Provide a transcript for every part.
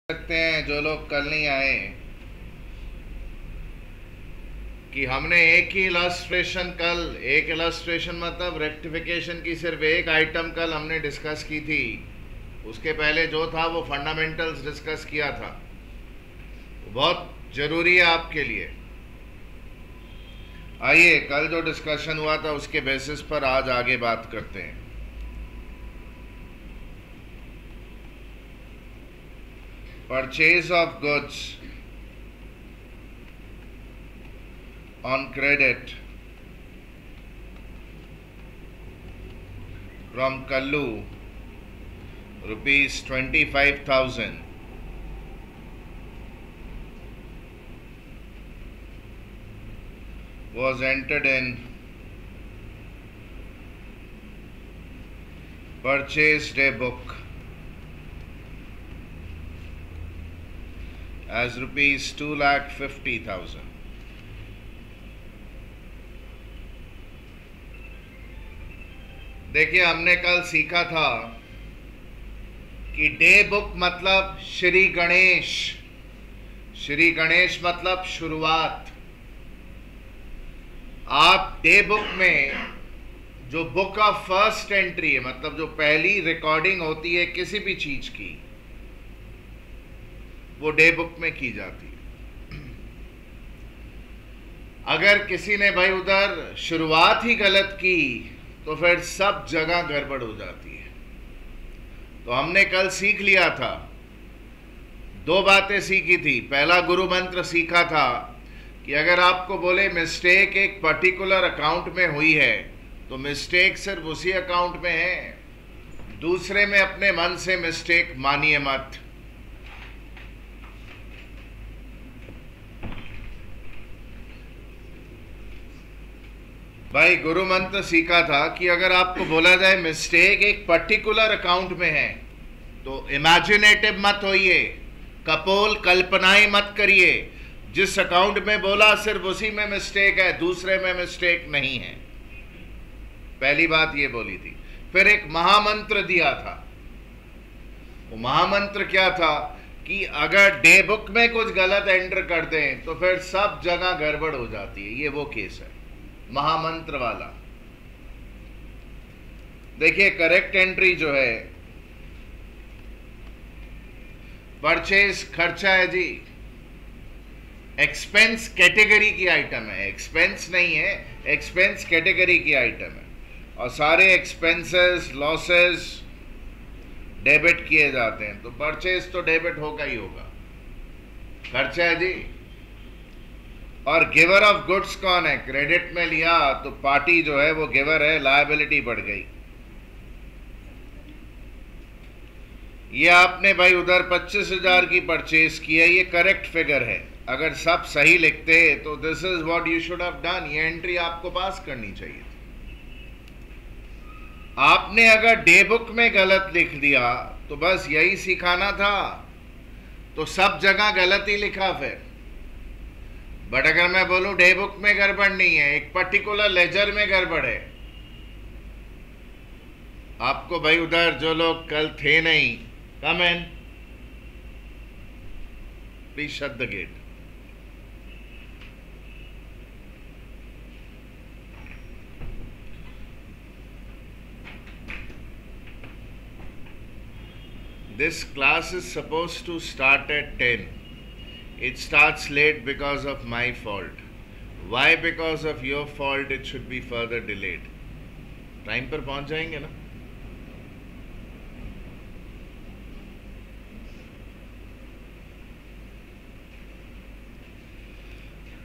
सकते हैं जो लोग कल नहीं आए कि हमने एक ही इलस्ट्रेशन एक इलस्ट्रेशन मतलब रेक्टिफिकेशन की सिर्फ एक आइटम कल हमने डिस्कस की थी। उसके पहले जो था वो फंडामेंटल्स डिस्कस किया था। बहुत ज़रूरी है आपके लिए। आइए कल जो डिस्कशन हुआ था उसके बेसिस पर आज आगे बात करते हैं। Purchase of goods on credit from Kallu, rupees 25,000, was entered in purchase day book as rupees 2,50,000. देखिए, हमने कल सीखा था कि डे बुक मतलब श्री गणेश। श्री गणेश मतलब शुरुआत। आप डे बुक में जो बुक ऑफ फर्स्ट एंट्री है, मतलब जो पहली रिकॉर्डिंग होती है किसी भी चीज की, वो डे बुक में की जाती है। अगर किसी ने भाई उधर शुरुआत ही गलत की तो फिर सब जगह गड़बड़ हो जाती है। तो हमने कल सीख लिया था, दो बातें सीखी थी। पहला गुरु मंत्र सीखा था कि अगर आपको बोले मिस्टेक एक पर्टिकुलर अकाउंट में हुई है तो मिस्टेक सिर्फ उसी अकाउंट में है, दूसरे में अपने मन से मिस्टेक मानिए मत। भाई गुरु मंत्र सीखा था कि अगर आपको बोला जाए मिस्टेक एक पर्टिकुलर अकाउंट में है तो इमेजिनेटिव मत होइए, कपोल कल्पनाएं मत करिए। जिस अकाउंट में बोला सिर्फ उसी में मिस्टेक है, दूसरे में मिस्टेक नहीं है। पहली बात ये बोली थी। फिर एक महामंत्र दिया था। वो महामंत्र क्या था कि अगर डे बुक में कुछ गलत एंटर कर दें तो फिर सब जगह गड़बड़ हो जाती है। ये वो केस है महामंत्र वाला। देखिए, करेक्ट एंट्री जो है परचेज खर्चा है जी, एक्सपेंस कैटेगरी की आइटम है। एक्सपेंस नहीं है, एक्सपेंस कैटेगरी की आइटम है और सारे एक्सपेंसेस लॉसेस डेबिट किए जाते हैं। तो परचेज तो डेबिट होगा ही होगा, खर्चा है जी। और गिवर ऑफ गुड्स कौन है? क्रेडिट में लिया तो पार्टी जो है वो गिवर है, लायबिलिटी बढ़ गई। ये आपने भाई उधर 25,000 की परचेज की है, ये करेक्ट फिगर है। अगर सब सही लिखते तो this is what you should have done. ये एंट्री आपको पास करनी चाहिए थी। आपने अगर डे बुक में गलत लिख दिया तो बस यही सिखाना था, तो सब जगह गलत ही लिखा फिर। बट अगर मैं बोलूं डे बुक में गड़बड़ नहीं है, एक पर्टिकुलर लेजर में गड़बड़ है। आपको भाई उधर जो लोग कल थे नहीं, come in, please shut the gate. This class is supposed to start at 10. It starts late because of my fault. Why? Because of your fault it should be further delayed. Time पर पहुंच जाएंगे ना?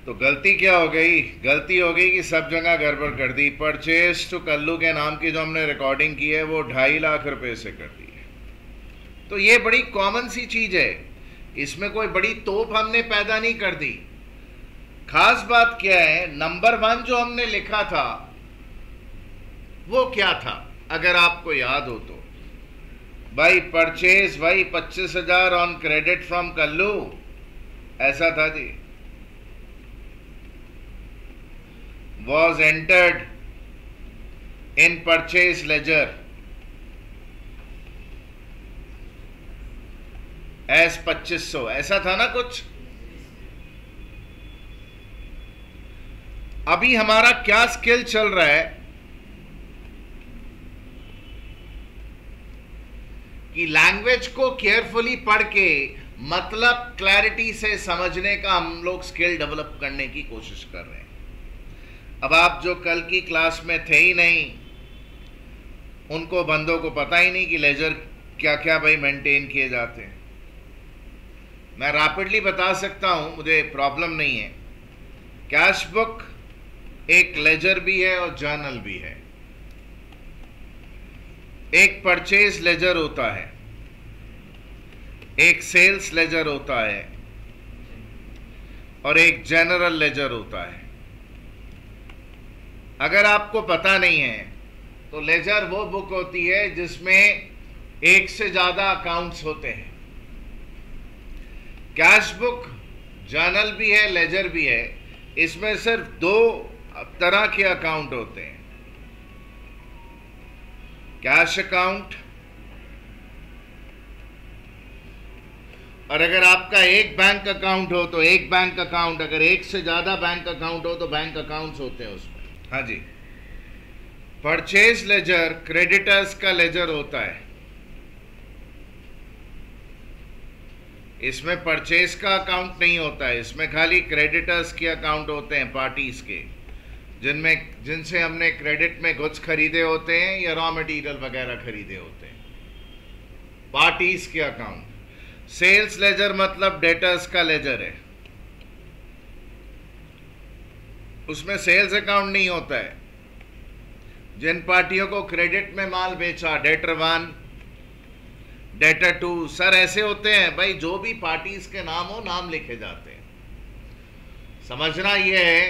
तो गलती क्या हो गई? गलती हो गई कि सब जगह गड़बड़ कर दी। परचेज टू कल्लू के नाम की जो हमने रिकॉर्डिंग की है वो 2.5 लाख रुपए से कर दी है। तो ये बड़ी कॉमन सी चीज है, इसमें कोई बड़ी तोप हमने पैदा नहीं कर दी। खास बात क्या है, नंबर 1 जो हमने लिखा था वो क्या था अगर आपको याद हो तो? भाई परचेज भाई 25,000 ऑन क्रेडिट फ्रॉम कल्लू, ऐसा था जी। Was entered in purchase ledger as 2500, ऐसा था ना कुछ। अभी हमारा क्या स्किल चल रहा है कि लैंग्वेज को केयरफुली पढ़ के मतलब क्लैरिटी से समझने का हम लोग स्किल डेवलप करने की कोशिश कर रहे हैं। अब आप जो कल की क्लास में थे ही नहीं, उनको बंदों को पता ही नहीं कि लेजर क्या क्या भाई मेंटेन किए जाते हैं। मैं रैपिडली बता सकता हूं, मुझे प्रॉब्लम नहीं है। कैश बुक एक लेजर भी है और जर्नल भी है। एक परचेज लेजर होता है, एक सेल्स लेजर होता है और एक जनरल लेजर होता है। अगर आपको पता नहीं है तो लेजर वो बुक होती है जिसमें एक से ज्यादा अकाउंट्स होते हैं। कैश बुक जर्नल भी है, लेजर भी है, इसमें सिर्फ दो तरह के अकाउंट होते हैं, कैश अकाउंट और अगर आपका एक बैंक अकाउंट हो तो एक बैंक अकाउंट, अगर एक से ज्यादा बैंक अकाउंट हो तो बैंक अकाउंट्स होते हैं उसमें। हाँ जी, परचेज लेजर क्रेडिटर्स का लेजर होता है। इसमें परचेज का अकाउंट नहीं होता है, इसमें खाली क्रेडिटर्स के अकाउंट होते हैं, पार्टीज के, जिनसे हमने क्रेडिट में गुड्स खरीदे होते हैं या रॉ मटेरियल वगैरह खरीदे होते हैं, पार्टीज के अकाउंट। सेल्स लेजर मतलब डेटर्स का लेजर है, उसमें सेल्स अकाउंट नहीं होता है। जिन पार्टियों को क्रेडिट में माल बेचा, डेटर 1, डेटर 2, सर ऐसे होते हैं भाई, जो भी पार्टीज के नाम हो नाम लिखे जाते हैं। समझना यह है,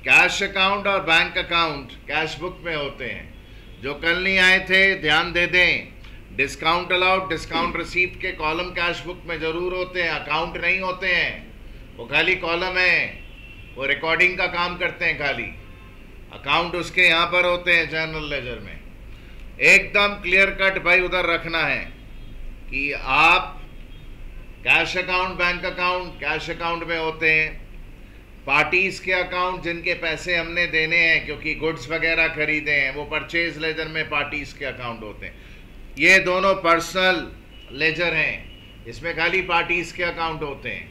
कैश अकाउंट और बैंक अकाउंट कैश बुक में होते हैं। जो कल नहीं आए थे ध्यान दे दें, डिस्काउंट अलाउड, डिस्काउंट रिसीव्ड के कॉलम कैश बुक में जरूर होते हैं, अकाउंट नहीं होते हैं, वो खाली कॉलम है, वो रिकॉर्डिंग का काम करते हैं खाली। अकाउंट उसके यहां पर होते हैं जनरल लेजर में। एकदम क्लियर कट भाई उधर रखना है कि आप cash account, bank account cash account में होते हैं, पार्टीज के अकाउंट जिनके पैसे हमने देने हैं क्योंकि गुड्स वगैरह खरीदे हैं, वो परचेज लेजर में पार्टीज के अकाउंट होते हैं। ये दोनों पर्सनल लेजर हैं, इसमें खाली पार्टीज के अकाउंट होते हैं,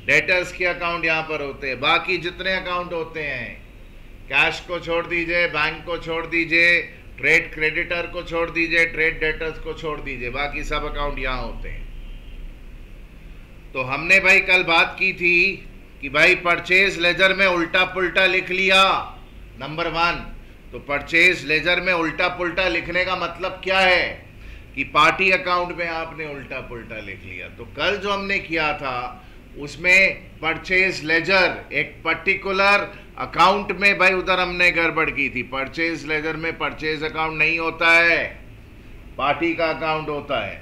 डेटर्स के अकाउंट यहां पर होते हैं। बाकी जितने अकाउंट होते हैं, कैश को छोड़ दीजिए, बैंक को छोड़ दीजिए, ट्रेड क्रेडिटर को छोड़ दीजिए, ट्रेड डेटर्स को छोड़ दीजिए, बाकी सब अकाउंट यहां होते हैं। तो हमने भाई कल बात की थी कि भाई परचेज लेजर में उल्टा पुल्टा लिख लिया, नंबर 1। तो परचेज लेजर में उल्टा पुल्टा लिखने का मतलब क्या है कि पार्टी अकाउंट में आपने उल्टा पुल्टा लिख लिया। तो कल जो हमने किया था उसमें परचेज लेजर एक पर्टिकुलर अकाउंट में भाई उधर हमने गड़बड़ की थी। परचेज लेजर में परचेज अकाउंट नहीं होता है, पार्टी का अकाउंट होता है।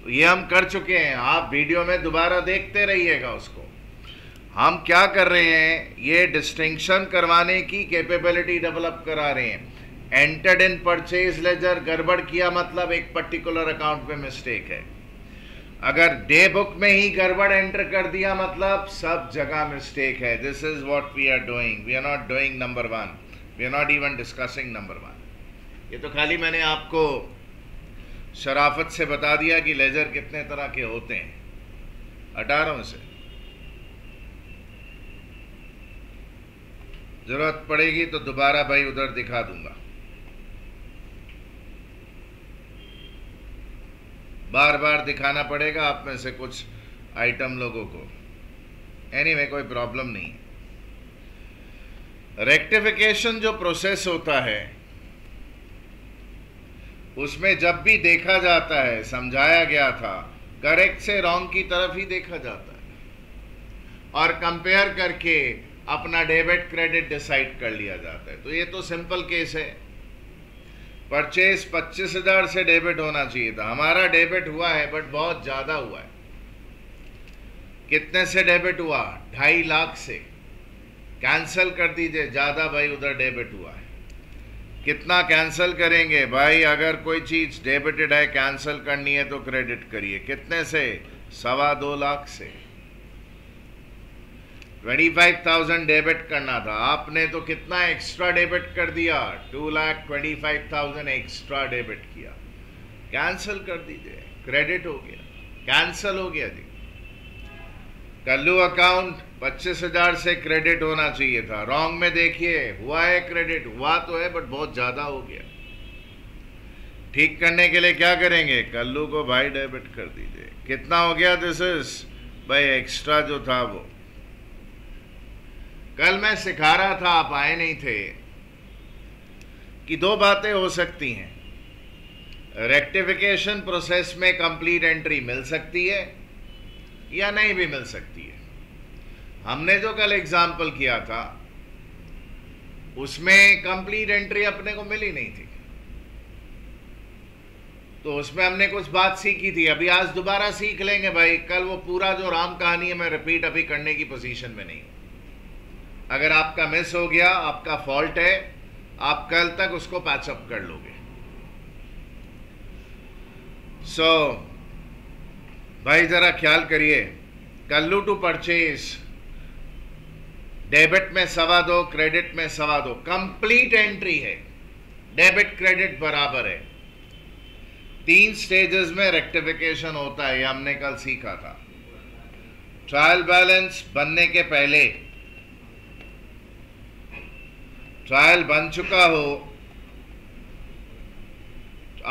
तो ये हम कर चुके हैं, आप वीडियो में दोबारा देखते रहिएगा उसको। हम क्या कर रहे हैं, ये डिस्टिंक्शन करवाने की कैपेबिलिटी डेवलप करा रहे हैं। एंटर्ड इन परचेज लेजर, गड़बड़ किया मतलब एक पर्टिकुलर अकाउंट में मिस्टेक है। अगर डे बुक में ही गड़बड़ एंटर कर दिया मतलब सब जगह मिस्टेक है। This is what we are doing, we are not doing number 1, we are not even discussing number 1। ये तो खाली मैंने आपको शराफत से बता दिया कि लेजर कितने तरह के होते हैं। 18 से जरूरत पड़ेगी तो दोबारा भाई उधर दिखा दूंगा, बार बार दिखाना पड़ेगा आप में से कुछ आइटम लोगों को। एनीवे कोई प्रॉब्लम नहीं। रेक्टिफिकेशन जो प्रोसेस होता है उसमें जब भी देखा जाता है, समझाया गया था, करेक्ट से रॉन्ग की तरफ ही देखा जाता है और कंपेयर करके अपना डेबिट क्रेडिट डिसाइड कर लिया जाता है। तो ये तो सिंपल केस है। परचेज 25,000 से डेबिट होना चाहिए था, हमारा डेबिट हुआ है बट बहुत ज्यादा हुआ है। कितने से डेबिट हुआ? 2.5 लाख से। कैंसिल कर दीजिए, ज्यादा भाई उधर डेबिट हुआ है। कितना कैंसिल करेंगे भाई? अगर कोई चीज डेबिटेड है, कैंसिल करनी है तो क्रेडिट करिए। कितने से? 2.25 लाख से 25,000 डेबिट करना था, आपने तो कितना एक्स्ट्रा डेबिट कर दिया, 2,25,000 एक्स्ट्रा डेबिट किया। कैंसिल कर दीजिए, क्रेडिट हो गया, कैंसिल हो गया जी। कल्लू अकाउंट 25,000 से क्रेडिट होना चाहिए था, रॉन्ग में देखिए हुआ है क्रेडिट, हुआ तो है बट बहुत ज्यादा हो गया। ठीक करने के लिए क्या करेंगे, कल्लू को भाई डेबिट कर दीजिए। कितना हो गया, दिस इज भाई एक्स्ट्रा जो था वो। कल मैं सिखा रहा था, आप आए नहीं थे, कि दो बातें हो सकती हैं। रेक्टिफिकेशन प्रोसेस में कंप्लीट एंट्री मिल सकती है या नहीं भी मिल सकती है। हमने जो कल एग्जाम्पल किया था उसमें कंप्लीट एंट्री अपने को मिली नहीं थी, तो उसमें हमने कुछ बात सीखी थी। अभी आज दोबारा सीख लेंगे भाई। कल वो पूरा जो राम कहानी है मैं रिपीट अभी करने की पोजीशन में नहीं हूं। अगर आपका मिस हो गया, आपका फॉल्ट है, आप कल तक उसको पैचअप कर लोगे। सो भाई जरा ख्याल करिए, कल्लू टू परचेज डेबिट में 2.25, क्रेडिट में 2.25, कंप्लीट एंट्री है, डेबिट क्रेडिट बराबर है। 3 स्टेजेस में रेक्टिफिकेशन होता है, ये हमने कल सीखा था। ट्रायल बैलेंस बनने के पहले, ट्रायल बन चुका हो,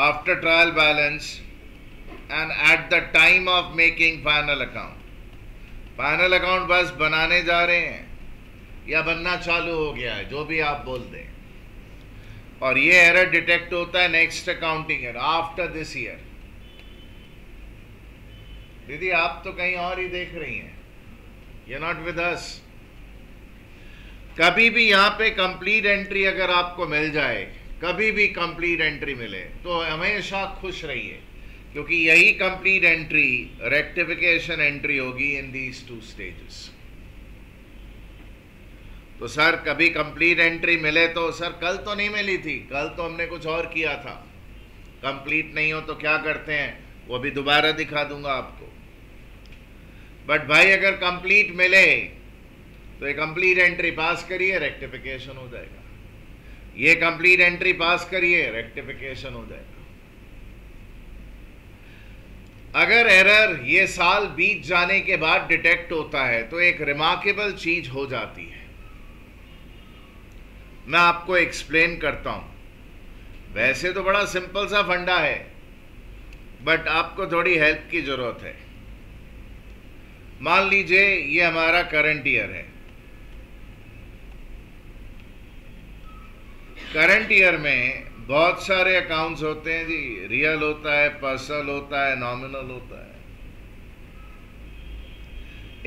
after trial balance and at the time of making final account. Final account बस बनाने जा रहे हैं या बनना चालू हो गया है, जो भी आप बोल दें, और ये एरर डिटेक्ट होता है next accounting year, after this year. दीदी आप तो कहीं और ही देख रही हैं, you are not with us. कभी भी यहां पे कंप्लीट एंट्री अगर आपको मिल जाए, कभी भी कंप्लीट एंट्री मिले, तो हमेशा खुश रहिए, क्योंकि यही कंप्लीट एंट्री रेक्टिफिकेशन एंट्री होगी इन दीज 2 स्टेजेस। तो सर कभी कंप्लीट एंट्री मिले तो, सर कल तो नहीं मिली थी, कल तो हमने कुछ और किया था। कंप्लीट नहीं हो तो क्या करते हैं, वो भी दोबारा दिखा दूंगा आपको। बट भाई अगर कंप्लीट मिले तो ये कंप्लीट एंट्री पास करिए, रेक्टिफिकेशन हो जाएगा। ये कंप्लीट एंट्री पास करिए, रेक्टिफिकेशन हो जाएगा। अगर एरर ये साल बीत जाने के बाद डिटेक्ट होता है तो एक रिमार्केबल चीज हो जाती है। मैं आपको एक्सप्लेन करता हूं। वैसे तो बड़ा सिंपल सा फंडा है, बट आपको थोड़ी हेल्प की जरूरत है। मान लीजिए ये हमारा करंट ईयर है। करंट ईयर में बहुत सारे अकाउंट्स होते हैं जी, रियल होता है, पर्सनल होता है, नॉमिनल होता है।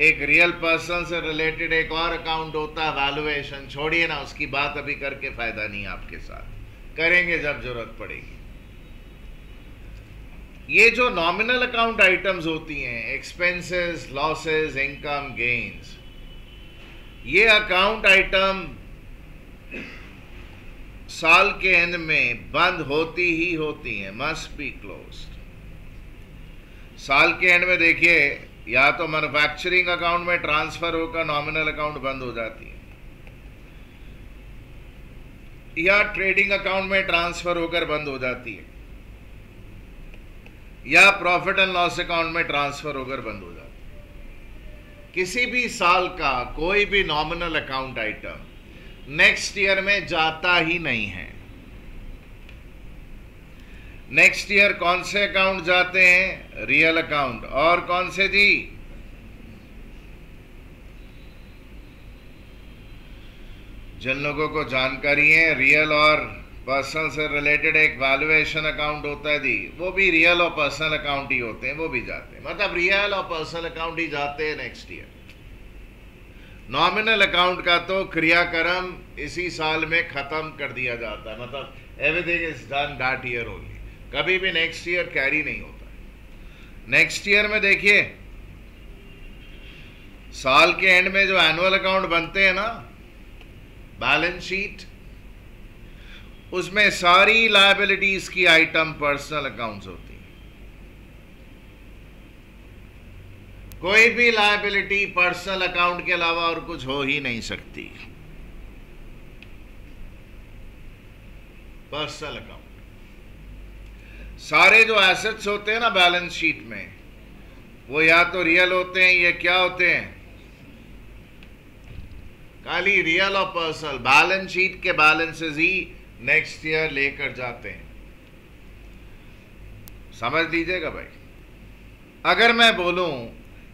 एक रियल पर्सन से रिलेटेड एक और अकाउंट होता है वैल्यूएशन। छोड़िए ना, उसकी बात अभी करके फायदा नहीं, आपके साथ करेंगे जब जरूरत पड़ेगी। ये जो नॉमिनल अकाउंट आइटम्स होती हैं, एक्सपेंसेस, लॉसेस, इनकम, गेन्स, ये अकाउंट आइटम साल के एंड में बंद होती ही होती हैं, मस्ट बी क्लोज्ड। साल के एंड में देखिए, या तो मैन्युफैक्चरिंग अकाउंट में ट्रांसफर होकर नॉमिनल अकाउंट बंद हो जाती है, या ट्रेडिंग अकाउंट में ट्रांसफर होकर बंद हो जाती है, या प्रॉफिट एंड लॉस अकाउंट में ट्रांसफर होकर बंद हो जाती है। किसी भी साल का कोई भी nominal account item next year में जाता ही नहीं है। नेक्स्ट ईयर कौन से अकाउंट जाते हैं, रियल अकाउंट। और कौन से जी, जिन लोगों को जानकारी है, रियल और पर्सनल से रिलेटेड एक वैल्यूएशन अकाउंट होता है जी, वो भी रियल और पर्सनल अकाउंट ही होते हैं, वो भी जाते हैं। मतलब रियल और पर्सनल अकाउंट ही जाते हैं नेक्स्ट ईयर। नॉमिनल अकाउंट का तो क्रियाक्रम इसी साल में खत्म कर दिया जाता है, मतलब everything is done that year only, कभी भी नेक्स्ट ईयर कैरी नहीं होता है। नेक्स्ट ईयर में देखिए, साल के एंड में जो एनुअल अकाउंट बनते हैं ना, बैलेंस शीट, उसमें सारी लायबिलिटीज की आइटम पर्सनल अकाउंट्स होती हैं। कोई भी लायबिलिटी पर्सनल अकाउंट के अलावा और कुछ हो ही नहीं सकती। पर्सनल अकाउंट, सारे जो एसेट्स होते हैं ना बैलेंस शीट में, वो या तो रियल होते हैं, ये क्या होते हैं, खाली रियल और पर्सनल। बैलेंस शीट के बैलेंसेस ही नेक्स्ट ईयर लेकर जाते हैं, समझ लीजिएगा भाई। अगर मैं बोलूं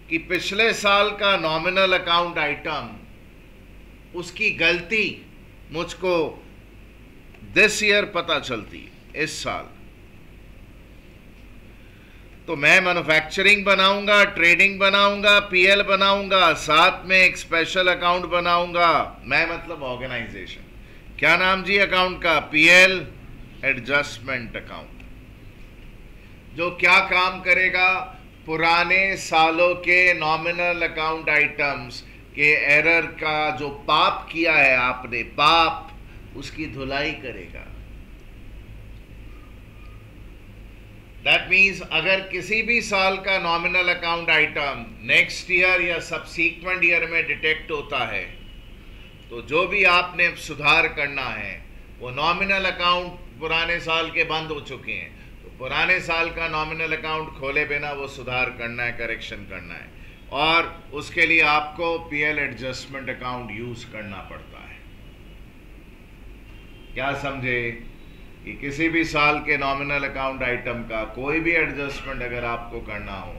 कि पिछले साल का नॉमिनल अकाउंट आइटम, उसकी गलती मुझको दिस ईयर पता चलती, इस साल, तो मैं मैन्युफैक्चरिंग बनाऊंगा, ट्रेडिंग बनाऊंगा, पीएल बनाऊंगा, साथ में एक स्पेशल अकाउंट बनाऊंगा। मैं मतलब ऑर्गेनाइजेशन। क्या नाम जी अकाउंट का? PL adjustment account. जो क्या काम करेगा? पुराने सालों के नॉमिनल अकाउंट आइटम्स के एरर का जो पाप किया है आपने, पाप, उसकी धुलाई करेगा। दैट मीन्स अगर किसी भी साल का nominal account item next year या सब्सीक्वेंट ईयर में डिटेक्ट होता है, तो जो भी आपने सुधार करना है, वो नॉमिनल अकाउंट पुराने साल के बंद हो चुके हैं, तो पुराने साल का नॉमिनल अकाउंट खोले बिना वो सुधार करना है, करेक्शन करना है, और उसके लिए आपको पीएल एडजस्टमेंट अकाउंट यूज करना पड़ता है। क्या समझे कि किसी भी साल के नॉमिनल अकाउंट आइटम का कोई भी एडजस्टमेंट अगर आपको करना हो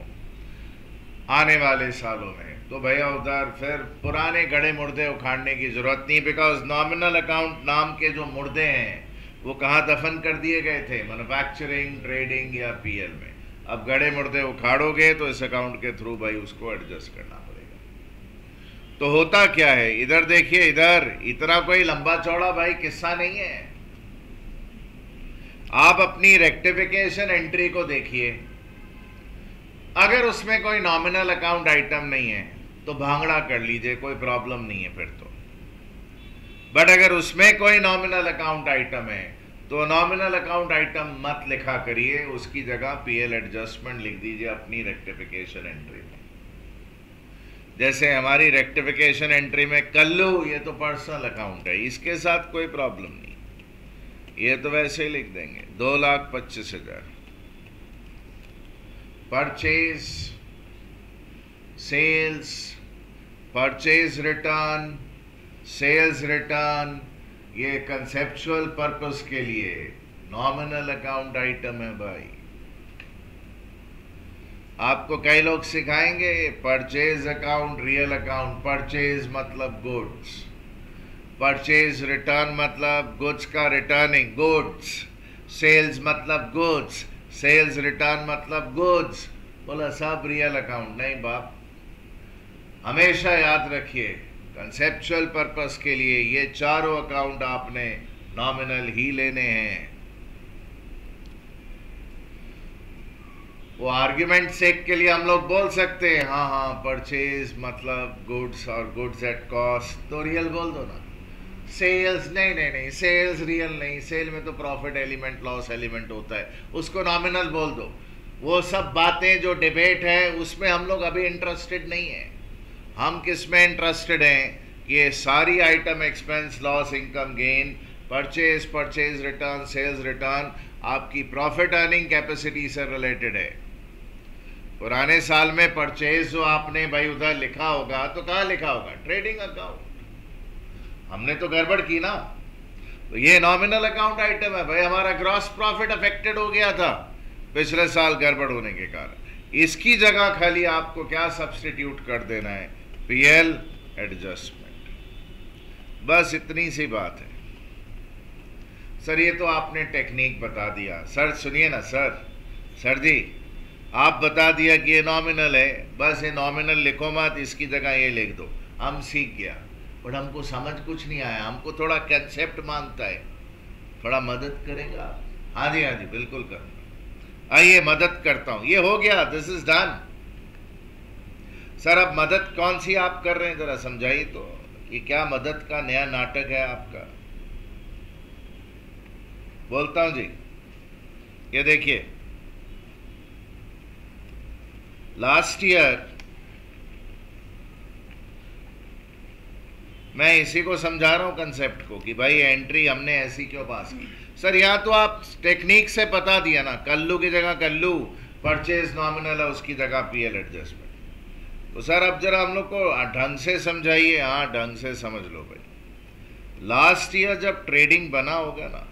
आने वाले सालों में, तो भैया उधर फिर पुराने गड़े मुर्दे उखाड़ने की जरूरत नहीं, बिकॉज नॉमिनल अकाउंट नाम के जो मुर्दे हैं वो कहाँ दफन कर दिए गए थे? मैन्युफैक्चरिंग, ट्रेडिंग या पीएल में। अब गड़े मुर्दे उखाड़ोगे तो इस अकाउंट के थ्रू भाई उसको एडजस्ट करना पड़ेगा। तो होता क्या है, इधर देखिए, इधर इतना कोई लंबा चौड़ा भाई किस्सा नहीं है। आप अपनी रेक्टिफिकेशन एंट्री को देखिए, अगर उसमें कोई नॉमिनल अकाउंट आइटम नहीं है तो भांगड़ा कर लीजिए, कोई प्रॉब्लम नहीं है फिर तो। बट अगर उसमें कोई नॉमिनल अकाउंट आइटम है तो नॉमिनल अकाउंट आइटम मत लिखा करिए, उसकी जगह पीएल एडजस्टमेंट लिख दीजिए अपनी रेक्टिफिकेशन एंट्री में। जैसे हमारी रेक्टिफिकेशन एंट्री में कल्लू, ये तो पर्सनल अकाउंट है, इसके साथ कोई प्रॉब्लम नहीं, ये तो वैसे ही लिख देंगे 2,25,000। Purchase, sales, purchase return, sales return, ये कंसेप्चुअल पर्पस के लिए नॉमिनल अकाउंट आइटम है भाई। आपको कई लोग सिखाएंगे purchase account, real account. Purchase मतलब गुड्स, परचेज रिटर्न मतलब गुड्स का रिटर्निंग, गुड्स। सेल्स मतलब गुड्स, सेल्स रिटर्न मतलब गुड्स। बोला सब रियल अकाउंट नहीं बाप। हमेशा याद रखिए कंसेप्चुअल पर्पस के लिए ये चारों अकाउंट आपने नॉमिनल ही लेने हैं। वो आर्ग्यूमेंट सेक के लिए हम लोग बोल सकते हैं हाँ हाँ परचेज मतलब गुड्स और गुड्स एट कॉस्ट, तो रियल बोल दो ना। सेल्स नहीं नहीं नहीं, सेल्स रियल नहीं, सेल में तो प्रॉफिट एलिमेंट, लॉस एलिमेंट होता है, उसको नॉमिनल बोल दो। वो सब बातें जो डिबेट है उसमें हम लोग अभी इंटरेस्टेड नहीं है। हम किस में इंटरेस्टेड हैं कि ये सारी item expense, loss, income, gain, purchase, purchase return, sales return आपकी प्रॉफिट अर्निंग कैपेसिटी से रिलेटेड है। पुराने साल में परचेज जो आपने भाई उधर लिखा होगा तो कहाँ लिखा होगा? Trading account. हमने तो गड़बड़ की ना, तो ये नॉमिनल अकाउंट आइटम है भाई। हमारा ग्रॉस प्रॉफिट अफेक्टेड हो गया था पिछले साल गड़बड़ होने के कारण। इसकी जगह खाली आपको क्या सब्स्टिट्यूट कर देना है? PL adjustment. बस इतनी सी बात है सर। ये तो आपने टेक्निक बता दिया सर। सुनिए ना सर जी आप बता दिया कि ये नॉमिनल है, बस ये नॉमिनल लिखो मत, इसकी जगह ये लिख दो। हम सीख गया, बट हमको समझ कुछ नहीं आया। हमको थोड़ा कंसेप्ट मांगता है, थोड़ा मदद करेगा? हाँ जी बिल्कुल करूँगा। आइए मदद करता हूँ। ये हो गया, दिस इज डन। सर अब मदद कौन सी आप कर रहे हैं जरा समझाइए तो। ये क्या मदद का नया नाटक है आपका? बोलता हूं जी। ये देखिए लास्ट ईयर मैं इसी को समझा रहा हूँ कंसेप्ट को कि भाई एंट्री हमने ऐसी क्यों पास की। सर यहाँ तो आप टेक्निक से बता दिया ना, कल्लू की जगह कल्लू, परचेज नॉमिनल है उसकी जगह पीएल एडजस्टमेंट। तो सर अब जरा हम लोग को ढंग से समझाइए। हाँ ढंग से समझ लो भाई। लास्ट ईयर जब ट्रेडिंग बना होगा ना,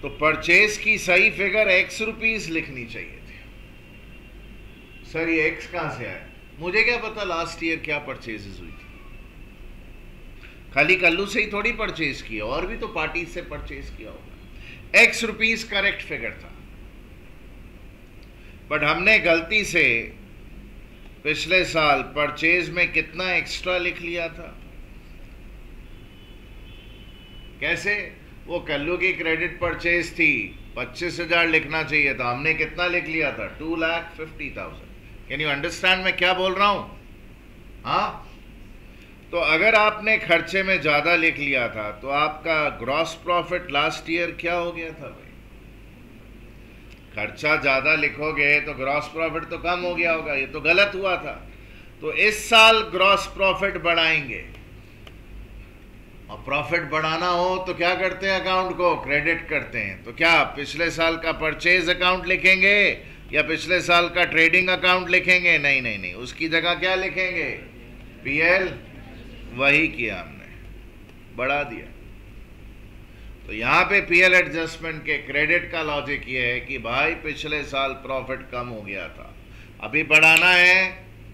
तो परचेज की सही फिगर एक्स रुपीस लिखनी चाहिए थी। सर ये एक्स कहां से आया? मुझे क्या पता लास्ट ईयर क्या परचेजेस हुई थी। खाली कल्लू से ही थोड़ी परचेज किया, और भी तो पार्टी से परचेज किया होगा। एक्स रुपीस करेक्ट फिगर था, बट हमने गलती से पिछले साल परचेज में कितना एक्स्ट्रा लिख लिया था। कैसे? वो कल्लू की क्रेडिट परचेज थी, 25,000 लिखना चाहिए था, हमने कितना लिख लिया था? 2,50,000। कैन यू अंडरस्टैंड मैं क्या बोल रहा हूं? हाँ, तो अगर आपने खर्चे में ज्यादा लिख लिया था तो आपका ग्रॉस प्रॉफिट लास्ट ईयर क्या हो गया था भाई? खर्चा ज्यादा लिखोगे तो ग्रॉस प्रॉफिट तो कम हो गया होगा, ये तो गलत हुआ था। तो इस साल ग्रॉस प्रॉफिट बढ़ाएंगे, और प्रॉफिट बढ़ाना हो तो क्या करते हैं? अकाउंट को क्रेडिट करते हैं। तो क्या पिछले साल का परचेज अकाउंट लिखेंगे या पिछले साल का ट्रेडिंग अकाउंट लिखेंगे? नहीं नहीं नहीं, उसकी जगह क्या लिखेंगे? पीएल। वही किया हमने, बढ़ा दिया। तो यहां पे पीएल एडजस्टमेंट के क्रेडिट का लॉजिक ये है कि भाई पिछले साल प्रॉफिट कम हो गया था, अभी बढ़ाना है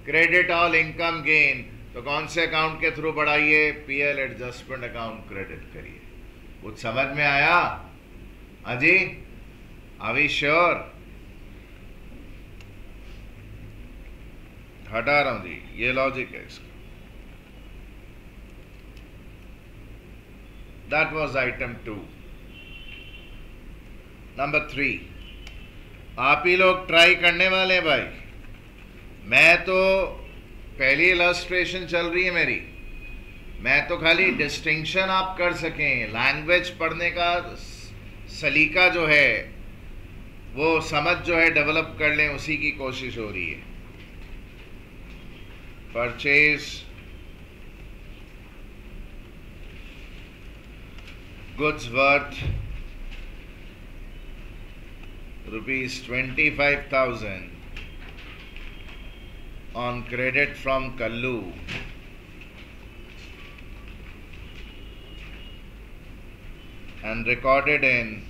क्रेडिट ऑल इनकम गेन, तो कौन से अकाउंट के थ्रू बढ़ाइए? पीएल एडजस्टमेंट अकाउंट क्रेडिट करिए। कुछ समझ में आया? अजी आर वी श्योर? हटा रहा हूं जी, ये लॉजिक है इसका। That was item 2. Number 3, आप ही लोग ट्राई करने वाले हैं भाई। मैं तो पहली इलस्ट्रेशन चल रही है मेरी, मैं तो खाली डिस्टिंक्शन आप कर सकें, लैंग्वेज पढ़ने का सलीका जो है वो समझ जो है डेवलप कर लें, उसी की कोशिश हो रही है। Purchase goods worth rupees 25,000 on credit from Kallu and recorded in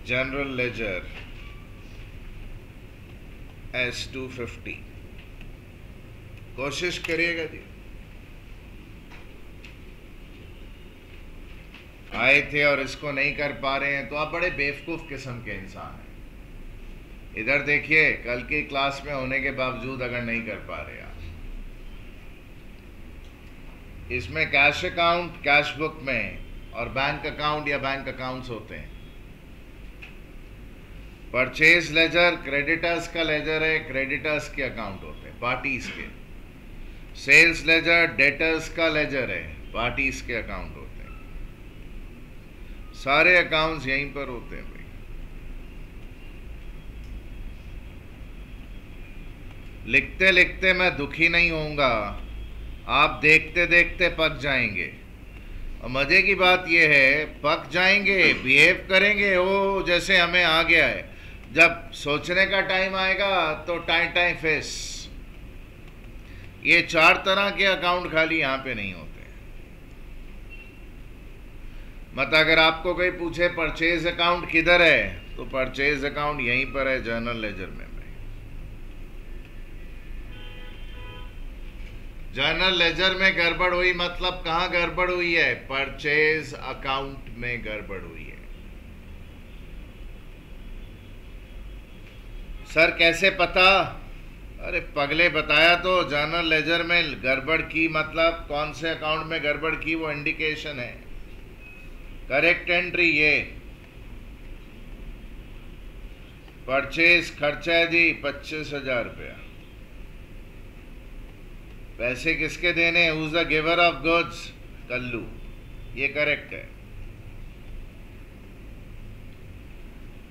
general ledger as 250। कोशिश करिएगा जी। आए थे और इसको नहीं कर पा रहे हैं तो आप बड़े बेवकूफ किस्म के इंसान हैं। इधर देखिए, कल की क्लास में होने के बावजूद अगर नहीं कर पा रहे आप, इसमें कैश अकाउंट कैश बुक में और बैंक अकाउंट या बैंक अकाउंट्स होते हैं। परचेज लेजर क्रेडिटर्स का लेजर है, क्रेडिटर्स के अकाउंट होते हैं पार्टीज के। सेल्स लेजर डेटर्स का लेजर है, पार्टीज के अकाउंट होते हैं। सारे अकाउंट्स यहीं पर होते हैं भाई। लिखते लिखते मैं दुखी नहीं होऊंगा, आप देखते देखते पक जाएंगे। और मजे की बात यह है, पक जाएंगे, बिहेव करेंगे वो जैसे हमें आ गया है। जब सोचने का टाइम आएगा तो टाइम फेस। ये 4 तरह के अकाउंट खाली यहां पे नहीं होते। मत अगर आपको कोई पूछे परचेज अकाउंट किधर है, तो परचेज अकाउंट यहीं पर है, जर्नल लेजर में। जर्नल लेजर में गड़बड़ हुई मतलब कहां गड़बड़ हुई है? परचेज अकाउंट में गड़बड़ हुई है। सर कैसे पता? अरे पगले बताया तो, जर्नल लेजर में गड़बड़ की मतलब कौन से अकाउंट में गड़बड़ की वो इंडिकेशन है। करेक्ट एंट्री ये परचेज खर्चा है जी 25,000 रुपया। पैसे किसके देने? Who is the giver of goods? Kallu. ये करेक्ट है।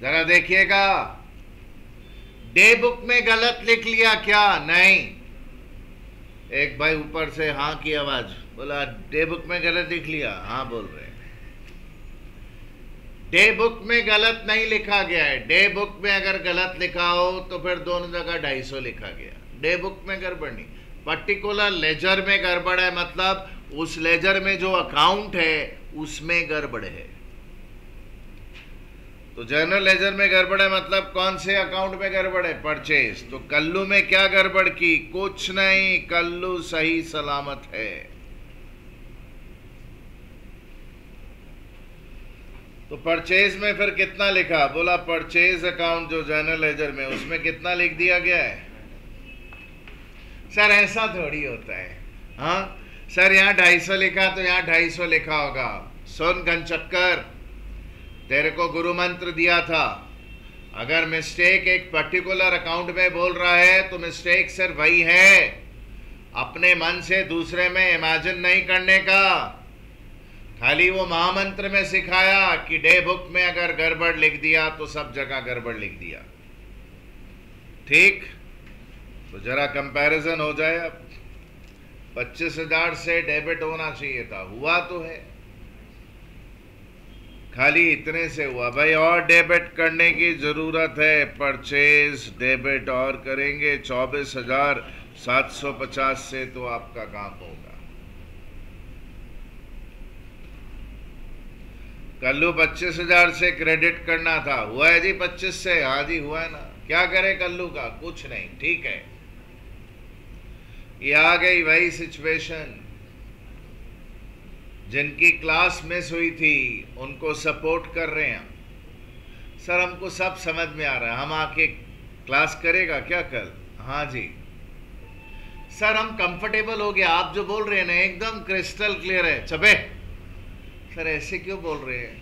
जरा देखिएगा, डे बुक में गलत लिख लिया क्या? नहीं। एक भाई ऊपर से हाँ की आवाज, बोला डे बुक में गलत लिख लिया। हाँ बोल रहे हैं। डे बुक में गलत नहीं लिखा गया है। डे बुक में अगर गलत लिखा हो तो फिर दोनों जगह 250 लिखा गया। डे बुक में गड़बड़ नहीं, पर्टिकुलर लेजर में गड़बड़ है, मतलब उस लेजर में जो अकाउंट है उसमें गड़बड़ है। तो जनरल लेजर में गड़बड़ है मतलब कौन से अकाउंट में गड़बड़ है? परचेज। तो कल्लू में क्या गड़बड़ की? कुछ नहीं, कल्लू सही सलामत है। तो परचेज में फिर कितना लिखा? बोला परचेज अकाउंट जो जनरल लेजर में, उसमें कितना लिख दिया गया है? सर ऐसा थोड़ी होता है। हाँ सर, यहाँ 250 लिखा तो यहाँ 250 लिखा होगा। सुन गनचक्कर, तेरे को गुरु मंत्र दिया था, अगर मिस्टेक एक पर्टिकुलर अकाउंट में बोल रहा है तो मिस्टेक सिर्फ वही है, अपने मन से दूसरे में इमेजिन नहीं करने का। खाली वो महामंत्र में सिखाया कि डे बुक में अगर गड़बड़ लिख दिया तो सब जगह गड़बड़ लिख दिया। ठीक, तो जरा कंपैरिजन हो जाए। अब 25,000 से डेबिट होना चाहिए था, हुआ तो है, खाली इतने से हुआ। भाई और डेबिट करने की जरूरत है, परचेज डेबिट और करेंगे 24,750 से तो आपका काम होगा। कल्लू 25,000 से क्रेडिट करना था, हुआ है जी 25 से। हाँ जी हुआ है ना, क्या करे कल्लू का? कुछ नहीं, ठीक है। ये आ गई वही सिचुएशन, जिनकी क्लास मिस हुई थी उनको सपोर्ट कर रहे हैं। सर हमको सब समझ में आ रहा है, हम आके क्लास करेगा क्या कल? हाँ जी सर, हम कंफर्टेबल हो गया, आप जो बोल रहे हैं ना एकदम क्रिस्टल क्लियर है। चबे सर ऐसे क्यों बोल रहे हैं?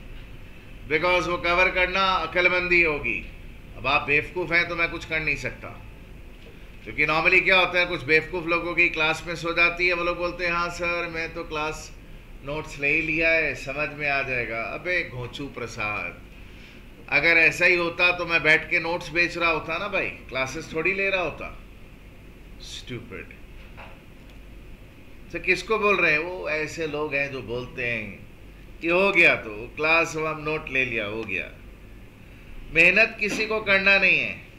बिकॉज वो कवर करना अक्लमंदी होगी। अब आप बेवकूफ़ हैं तो मैं कुछ कर नहीं सकता, क्योंकि नॉर्मली क्या होता है, कुछ बेवकूफ़ लोगों की क्लास मिस हो जाती है, वो लोग बोलते हैं हाँ सर मैं तो क्लास नोट्स ले ही लिया है, समझ में आ जाएगा। अबे घोंचू प्रसाद, अगर ऐसा ही होता तो मैं बैठ के नोट्स बेच रहा होता ना भाई, क्लासेस थोड़ी ले रहा होता। स्टूपिड। तो किसको बोल रहे हैं? वो ऐसे लोग हैं जो बोलते हैं कि हो गया तो क्लास, हम नोट ले लिया, हो गया। मेहनत किसी को करना नहीं है।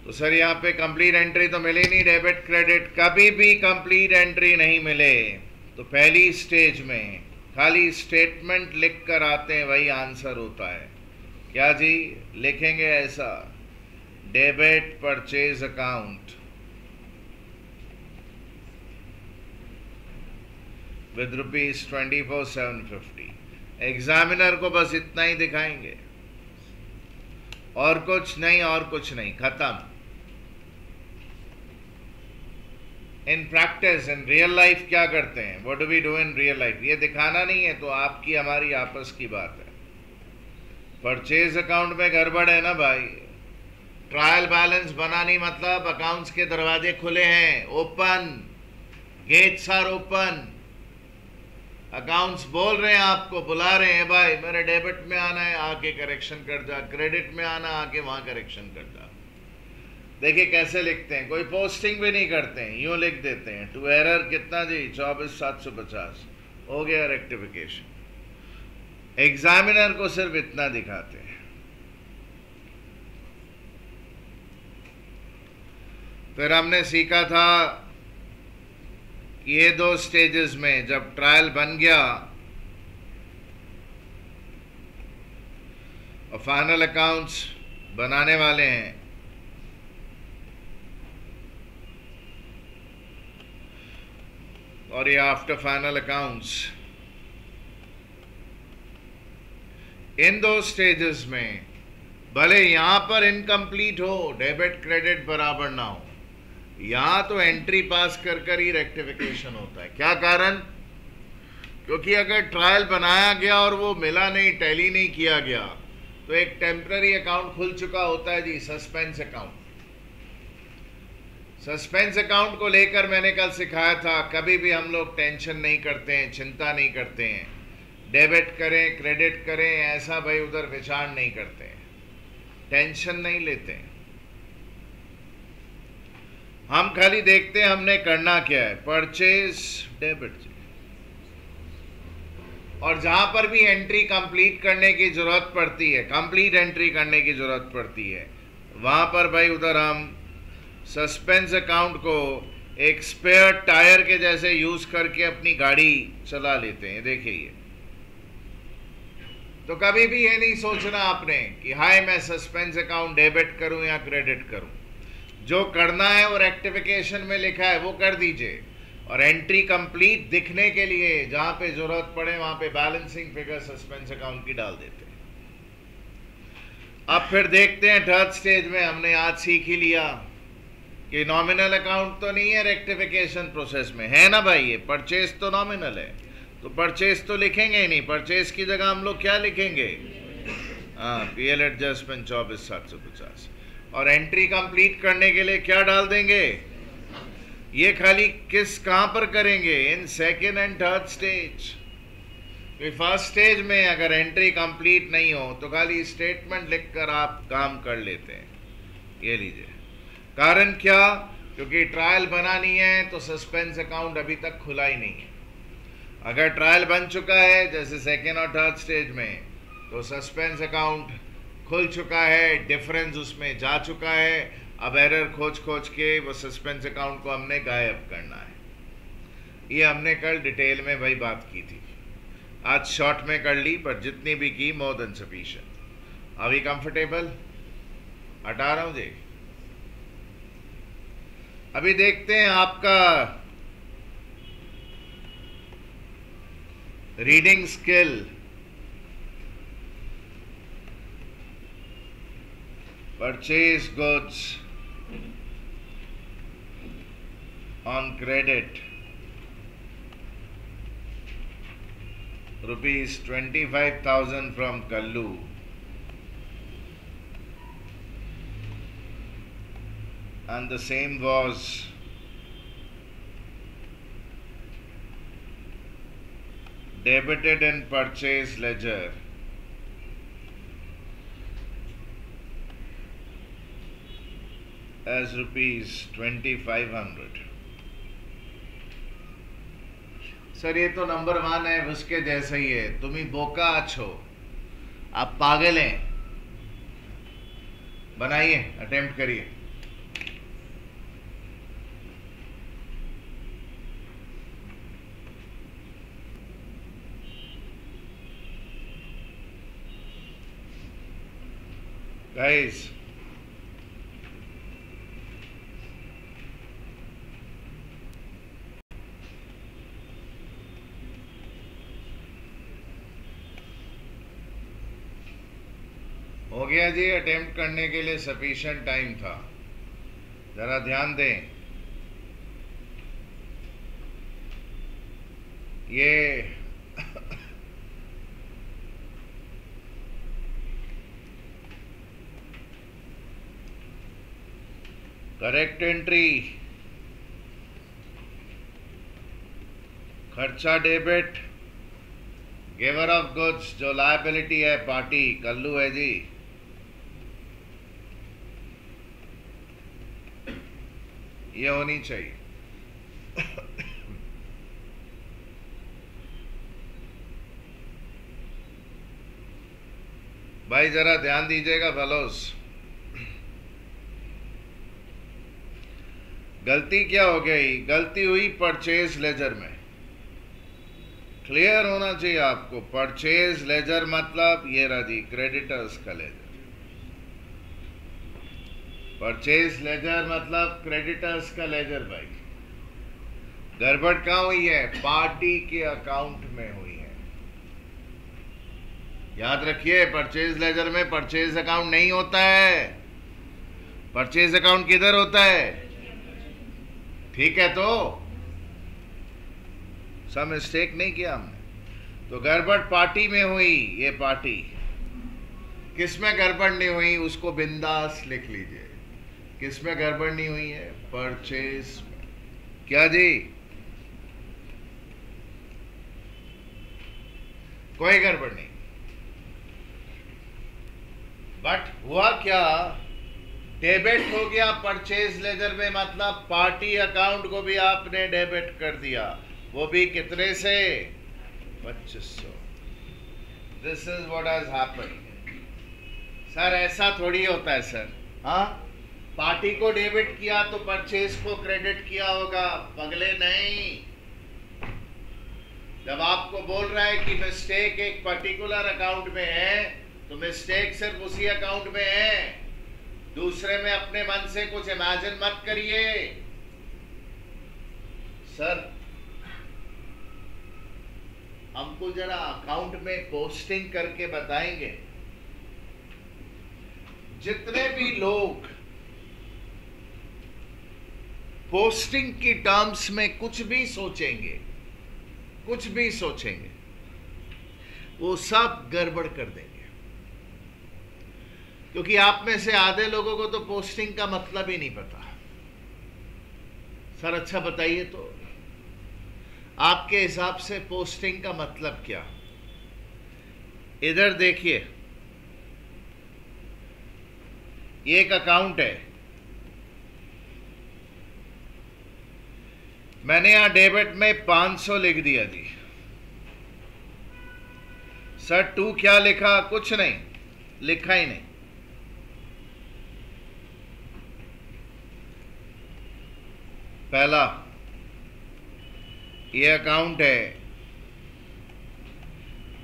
तो सर यहाँ पे कंप्लीट एंट्री तो मिली नहीं, डेबिट क्रेडिट कभी भी कंप्लीट एंट्री नहीं मिले। तो पहली स्टेज में खाली स्टेटमेंट लिख कर आते हैं, वही आंसर होता है। क्या जी लिखेंगे ऐसा? Debit purchase account with ₹24,750। Examiner को बस इतना ही दिखाएंगे, और कुछ नहीं, और कुछ नहीं, खत्म। In practice, in real life क्या करते हैं? What do we do in real life? ये दिखाना नहीं है तो आपकी हमारी आपस की बात है। परचेज अकाउंट में गड़बड़ है ना भाई, ट्रायल बैलेंस बना नहीं, मतलब अकाउंट्स के दरवाजे खुले हैं, open, gates are open. Accounts बोल रहे हैं, आपको बुला रहे हैं, भाई मेरे डेबिट में आना है, आके करेक्शन कर जा, क्रेडिट में आना, आके वहां करेक्शन कर जा। देखिए कैसे लिखते हैं, कोई पोस्टिंग भी नहीं करते हैं, यूं लिख देते हैं टू एरर कितना जी 24,750, हो गया रेक्टिफिकेशन। एग्जामिनर को सिर्फ इतना दिखाते हैं। फिर हमने सीखा था ये 2 स्टेजेस में जब ट्रायल बन गया और फाइनल अकाउंट्स बनाने वाले हैं, और ये आफ्टर फाइनल अकाउंट्स, इन 2 स्टेजेस में भले यहां पर इनकम्प्लीट हो, डेबिट क्रेडिट बराबर ना हो, यहां तो एंट्री पास कर कर ही रेक्टिफिकेशन होता है। क्या कारण? क्योंकि अगर ट्रायल बनाया गया और वो मिला नहीं, टैली नहीं किया गया, तो एक टेम्पररी अकाउंट खुल चुका होता है जी, सस्पेंस अकाउंट। सस्पेंस अकाउंट को लेकर मैंने कल सिखाया था, कभी भी हम लोग टेंशन नहीं करते हैं, चिंता नहीं करते हैं, डेबिट करें क्रेडिट करें ऐसा भाई उधर विचार नहीं करते हैं। टेंशन नहीं लेते हैं, हम खाली देखते हैं हमने करना क्या है, परचेज डेबिट। और जहां पर भी एंट्री कंप्लीट करने की जरूरत पड़ती है, कंप्लीट एंट्री करने की जरूरत पड़ती है, वहां पर भाई उधर हम सस्पेंस अकाउंट को एक स्पेयर टायर के जैसे यूज करके अपनी गाड़ी चला लेते हैं। देखिए ये तो कभी भी ये नहीं सोचना आपने कि हाय मैं सस्पेंस अकाउंट डेबिट करूं या क्रेडिट करूं। जो करना है वो रेक्टिफिकेशन में लिखा है वो कर दीजिए, और एंट्री कंप्लीट दिखने के लिए जहां पे जरूरत पड़े वहां पे बैलेंसिंग फिगर सस्पेंस अकाउंट की डाल देते हैं। अब फिर देखते हैं थर्ड स्टेज में, हमने आज सीख ही लिया कि नॉमिनल अकाउंट तो नहीं है रेक्टिफिकेशन प्रोसेस में, है ना भाई। ये परचेज तो नॉमिनल है, तो परचेज तो लिखेंगे ही नहीं। परचेज की जगह हम लोग क्या लिखेंगे, पीएल एडजस्टमेंट 24,750। और एंट्री कंप्लीट करने के लिए क्या डाल देंगे, ये खाली किस कहां पर करेंगे, in second and third stage. First stage में अगर एंट्री कंप्लीट नहीं हो तो खाली स्टेटमेंट लिखकर आप काम कर लेते हैं। ये लीजिए, कारण क्या, क्योंकि ट्रायल बना नहीं है तो सस्पेंस अकाउंट अभी तक खुला ही नहीं है। अगर ट्रायल बन चुका है जैसे सेकेंड और थर्ड स्टेज में, तो सस्पेंस अकाउंट खुल चुका है, डिफरेंस उसमें जा चुका है। अब एरर खोज खोज के वो सस्पेंस अकाउंट को हमने गायब करना है। ये हमने कल डिटेल में भाई बात की थी, आज शॉर्ट में कर ली, पर जितनी भी की मोर देन सफिशिएंट। अभी कंफर्टेबल, हटा रहा हूं जी। अभी देखते हैं आपका reading skill. Purchase goods on credit ₹25,000 from Kallu, and the same was debited in purchase ledger as ₹2,500। Sir ये तो नंबर 1 है, उसके जैसा ही है। तुम ही बोका अच्छो, आप पागल हैं। बनाइए, अटेम्प्ट करिए। गाइस हो गया जी, अटेम्प्ट करने के लिए सफिशिएंट टाइम था। जरा ध्यान दें, ये करेक्ट एंट्री, खर्चा डेबिट, गिवर ऑफ गुड्स जो लायबिलिटी है पार्टी कल्लू है जी, ये होनी चाहिए। भाई जरा ध्यान दीजिएगा फेलोस। गलती क्या हो गई, गलती हुई परचेज लेजर में। क्लियर होना चाहिए आपको, परचेज लेजर मतलब ये रहा जी क्रेडिटर्स का लेजर। परचेज लेजर मतलब क्रेडिटर्स का लेजर। भाई गड़बड़ कहां हुई है, पार्टी के अकाउंट में हुई है। याद रखिए, परचेज लेजर में परचेज अकाउंट नहीं होता है। परचेज अकाउंट किधर होता है, ठीक है। तो सब मिस्टेक नहीं किया हमने। तो गड़बड़ पार्टी में हुई, ये पार्टी किसमें गड़बड़ नहीं हुई उसको बिंदास लिख लीजिए। किसमें गड़बड़ नहीं हुई है, परचेज में। क्या जी, कोई गड़बड़ नहीं। बट हुआ क्या, डेबिट हो गया परचेज लेजर में, मतलब पार्टी अकाउंट को भी आपने डेबिट कर दिया, वो भी कितने से, 2500। This is what has happened. Sir ऐसा थोड़ी होता है सर। हाँ, पार्टी को डेबिट किया तो परचेज को क्रेडिट किया होगा, पगले नहीं। जब आपको बोल रहा है कि मिस्टेक एक पर्टिकुलर अकाउंट में है, तो मिस्टेक सिर्फ उसी अकाउंट में है, दूसरे में अपने मन से कुछ इमेजिन मत करिए। सर हमको जरा अकाउंट में पोस्टिंग करके बताएंगे। जितने भी लोग पोस्टिंग की टर्म्स में कुछ भी सोचेंगे, वो सब गड़बड़ कर देंगे, क्योंकि आप में से आधे लोगों को तो पोस्टिंग का मतलब ही नहीं पता। सर अच्छा बताइए तो आपके हिसाब से पोस्टिंग का मतलब क्या? इधर देखिए, ये एक अकाउंट है, मैंने यहां डेबिट में 500 लिख दिया जी। सर टू क्या लिखा? कुछ नहीं लिखा ही नहीं। पहला ये अकाउंट है,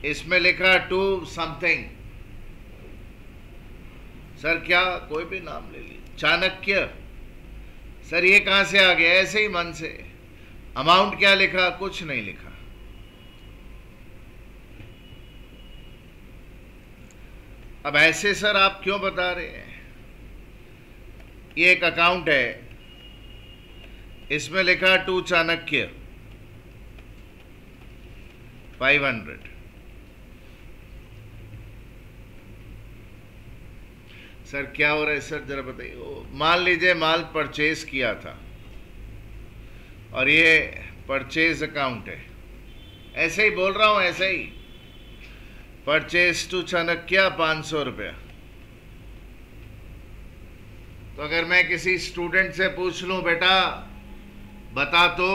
इसमें लिखा टू समथिंग। सर क्या, कोई भी नाम ले लीजिए, चाणक्य। सर ये कहां से आ गया? ऐसे ही मन से। अमाउंट क्या लिखा? कुछ नहीं लिखा। अब ऐसे सर आप क्यों बता रहे हैं? ये एक अकाउंट है, इसमें लिखा टू चाणक्य 500। सर क्या हो रहा है सर, जरा बताइए। मान लीजिए माल परचेज किया था और ये परचेज अकाउंट है, ऐसे ही बोल रहा हूं, ऐसे ही। परचेज टू चाणक्य 500 रुपया। तो अगर मैं किसी स्टूडेंट से पूछ लूं, बेटा बता तो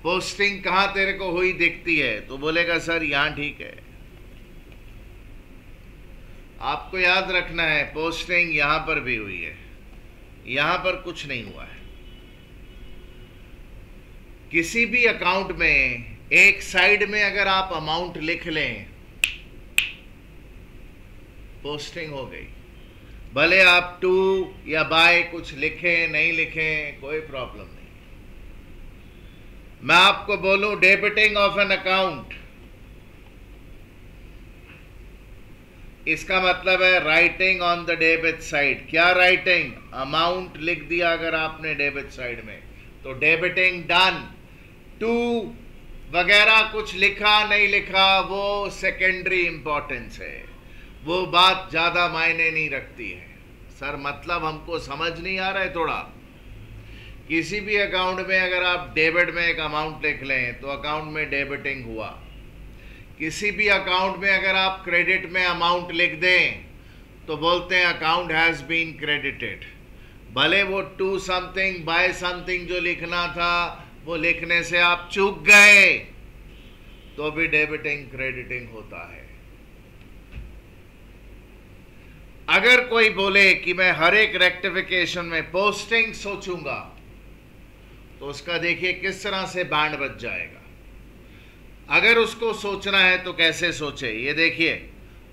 पोस्टिंग कहां तेरे को हुई दिखती है, तो बोलेगा सर यहां ठीक है। आपको याद रखना है पोस्टिंग यहां पर भी हुई है, यहां पर कुछ नहीं हुआ है। किसी भी अकाउंट में एक साइड में अगर आप अमाउंट लिख लें, पोस्टिंग हो गई। भले आप टू या बाय कुछ लिखें नहीं लिखें, कोई प्रॉब्लम नहीं। मैं आपको बोलूं डेबिटिंग ऑफ एन अकाउंट, इसका मतलब है writing on the debit side. क्या राइटिंग? अमाउंट लिख दिया अगर आपने डेबिट साइड में, तो डेबिटिंग डन। टू वगैरह कुछ लिखा नहीं लिखा, वो सेकेंडरी इंपॉर्टेंस है, वो बात ज्यादा मायने नहीं रखती है। सर मतलब हमको समझ नहीं आ रहा है थोड़ा। किसी भी अकाउंट में अगर आप डेबिट में एक अमाउंट लिख लें तो अकाउंट में डेबिटिंग हुआ। किसी भी अकाउंट में अगर आप क्रेडिट में अमाउंट लिख दें तो बोलते हैं अकाउंट हैज बीन क्रेडिटेड। भले वो टू समथिंग बाय समथिंग जो लिखना था वो लिखने से आप चूक गए, तो भी डेबिटिंग क्रेडिटिंग होता है। अगर कोई बोले कि मैं हर एक रेक्टिफिकेशन में पोस्टिंग सोचूंगा, तो उसका देखिए किस तरह से बैंड बच जाएगा। अगर उसको सोचना है तो कैसे सोचे, ये देखिए।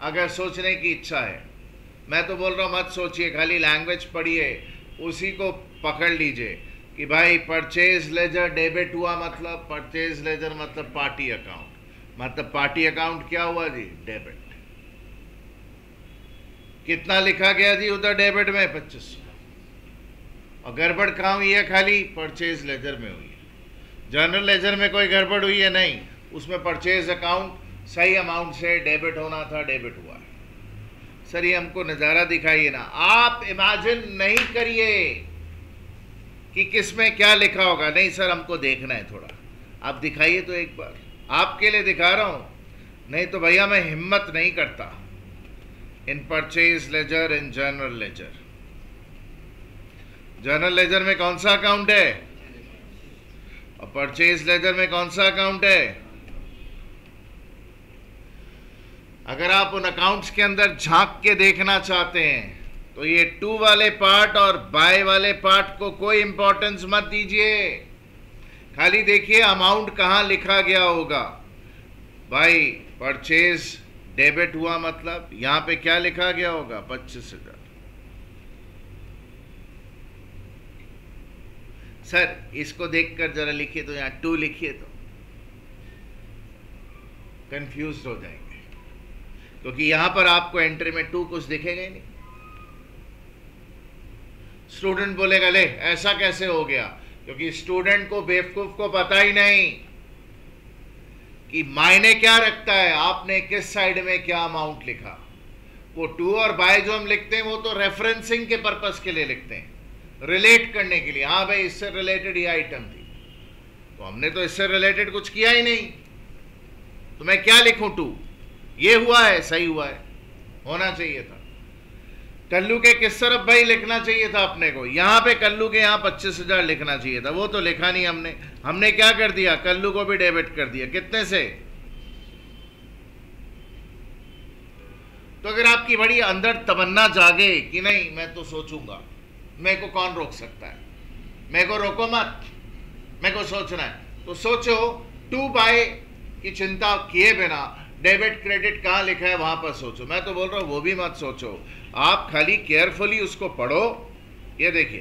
अगर सोचने की इच्छा है, मैं तो बोल रहा हूं मत सोचिए, खाली लैंग्वेज पढ़िए, उसी को पकड़ लीजिए कि भाई परचेज लेजर डेबिट हुआ, मतलब परचेज लेजर मतलब पार्टी अकाउंट, मतलब पार्टी अकाउंट क्या हुआ जी? डेबिट। कितना लिखा गया जी उधर डेबिट में? 2500। और गड़बड़ कहाँ हुई है? खाली परचेज लेजर में हुई है। जनरल लेजर में कोई गड़बड़ हुई है? नहीं, उसमें परचेज अकाउंट सही अमाउंट से डेबिट होना था, डेबिट हुआ है। सर ये हमको नज़ारा दिखाइए ना, आप इमेजिन नहीं करिए कि किसमें क्या लिखा होगा। नहीं सर हमको देखना है थोड़ा, आप दिखाइए तो एक बार, आपके लिए दिखा रहा हूं, नहीं तो भैया मैं हिम्मत नहीं करता। इन purchase laser, in general ledger. General ledger में कौन सा अकाउंट है और परचेज लेजर में कौन सा अकाउंट है? अगर आप उन अकाउंट्स के अंदर झांक के देखना चाहते हैं तो ये टू वाले पार्ट और बाय वाले पार्ट को कोई इंपॉर्टेंस मत दीजिए, खाली देखिए अमाउंट कहां लिखा गया होगा। भाई परचेज डेबिट हुआ, मतलब यहां पे क्या लिखा गया होगा? 25,000। सर इसको देखकर जरा लिखिए तो, यहां 2 लिखिए तो कंफ्यूज हो जाएंगे, क्योंकि यहां पर आपको एंट्री में 2 कुछ दिखेगा ही नहीं। स्टूडेंट बोलेगा ले ऐसा कैसे हो गया, क्योंकि स्टूडेंट को, बेवकूफ को पता ही नहीं कि मायने क्या रखता है आपने किस साइड में क्या अमाउंट लिखा। वो टू और बाय जो हम लिखते हैं वो तो रेफरेंसिंग के पर्पस के लिए लिखते हैं, रिलेट करने के लिए। हाँ भाई इससे रिलेटेड ये आइटम थी, तो हमने तो इससे रिलेटेड कुछ किया ही नहीं, तो मैं क्या लिखूं? 2 ये हुआ है, सही हुआ है, होना चाहिए था। कल्लू के किस तरफ भाई लिखना चाहिए था अपने को? यहां पे कल्लू के यहां 25,000 लिखना चाहिए था, वो तो लिखा नहीं हमने। हमने क्या कर दिया? कल्लू को भी डेबिट कर दिया। कितने से? तो अगर आपकी बड़ी अंदर तमन्ना जागे कि नहीं मैं तो सोचूंगा, मेरे को कौन रोक सकता है, मेरे को रोको मत, मेरे को सोचना है, तो सोचो। 2 बाय की चिंता किए बिना डेबिट क्रेडिट कहां लिखा है वहां पर सोचो। मैं तो बोल रहा हूं वो भी मत सोचो, आप खाली केयरफुली उसको पढ़ो। ये देखिए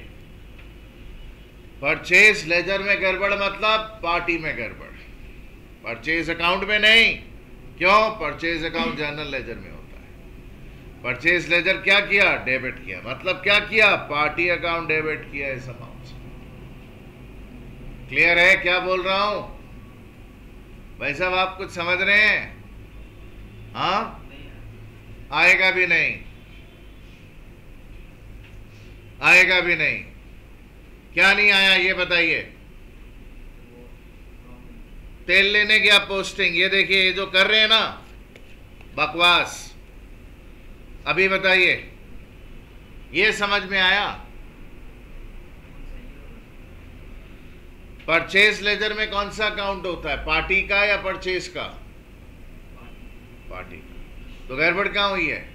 परचेज लेजर में गड़बड़ मतलब पार्टी में गड़बड़, परचेज अकाउंट में नहीं। क्यों? परचेज अकाउंट जनरल लेजर में होता है। परचेज लेजर क्या किया? डेबिट किया, मतलब क्या किया? पार्टी अकाउंट डेबिट किया इस अमाउंट से। क्लियर है क्या बोल रहा हूं भाई साहब? आप कुछ समझ रहे हैं? हाँ, आएगा भी नहीं, आएगा भी नहीं। क्या नहीं आया ये बताइए? तेल लेने की आप पोस्टिंग, ये देखिए ये जो कर रहे हैं ना बकवास, अभी बताइए ये समझ में आया? परचेज लेजर में कौन सा अकाउंट होता है, पार्टी का या परचेज का? पार्टी का। तो गड़बड़ कहां हुई है?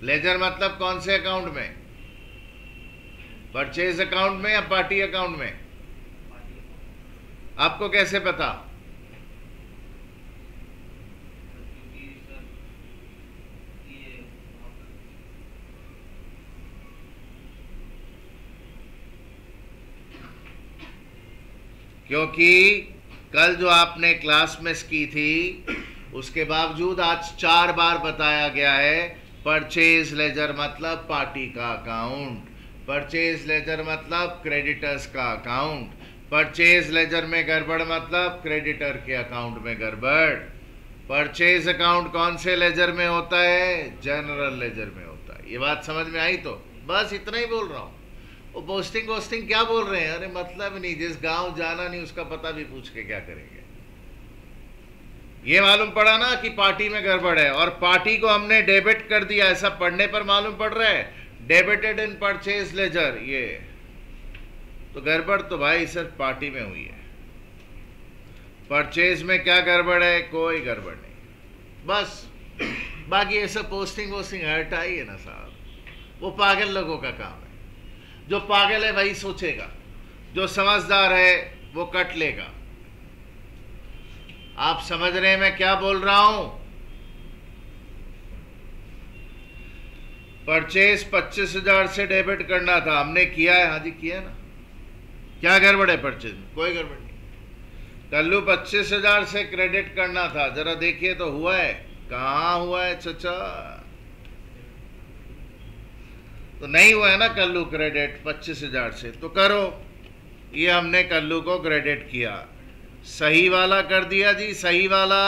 लेजर मतलब कौन से अकाउंट में? परचेज अकाउंट में या पार्टी अकाउंट में? आपको कैसे पता? क्योंकि कल जो आपने क्लास मिस की थी उसके बावजूद आज 4 बार बताया गया है परचेज लेजर मतलब पार्टी का अकाउंट, परचेज लेजर मतलब क्रेडिटर्स का अकाउंट, परचेज लेजर में गड़बड़ मतलब क्रेडिटर के अकाउंट में गड़बड़। परचेज अकाउंट कौन से लेजर में होता है? जनरल लेजर में होता है। ये बात समझ में आई? तो बस इतना ही बोल रहा हूं। वो पोस्टिंग वोस्टिंग क्या बोल रहे हैं? अरे मतलब नहीं, जिस गांव जाना नहीं उसका पता भी पूछ के क्या करेंगे। ये मालूम पड़ा ना कि पार्टी में गड़बड़ है, और पार्टी को हमने डेबिट कर दिया, ऐसा पढ़ने पर मालूम पड़ रहा है डेबिटेड इन परचेज लेजर। ये तो गड़बड़ तो भाई सिर्फ पार्टी में हुई है, परचेज में क्या गड़बड़ है? कोई गड़बड़ नहीं। बस बाकी ये सब पोस्टिंग वोस्टिंग हटा ही है ना साहब, वो पागल लोगों का काम है। जो पागल है वही सोचेगा, जो समझदार है वो कट लेगा। आप समझ रहे हैं मैं क्या बोल रहा हूं? परचेज 25,000 से डेबिट करना था, हमने किया है। हाँ जी किया ना। क्या गड़बड़ है परचेज में? कोई गड़बड़ नहीं। कल्लू 25,000 से क्रेडिट करना था, जरा देखिए तो हुआ है? कहां हुआ है चचा? तो नहीं हुआ है ना कल्लू क्रेडिट 25,000 से, तो करो। ये हमने कल्लू को क्रेडिट किया, सही वाला कर दिया जी, सही वाला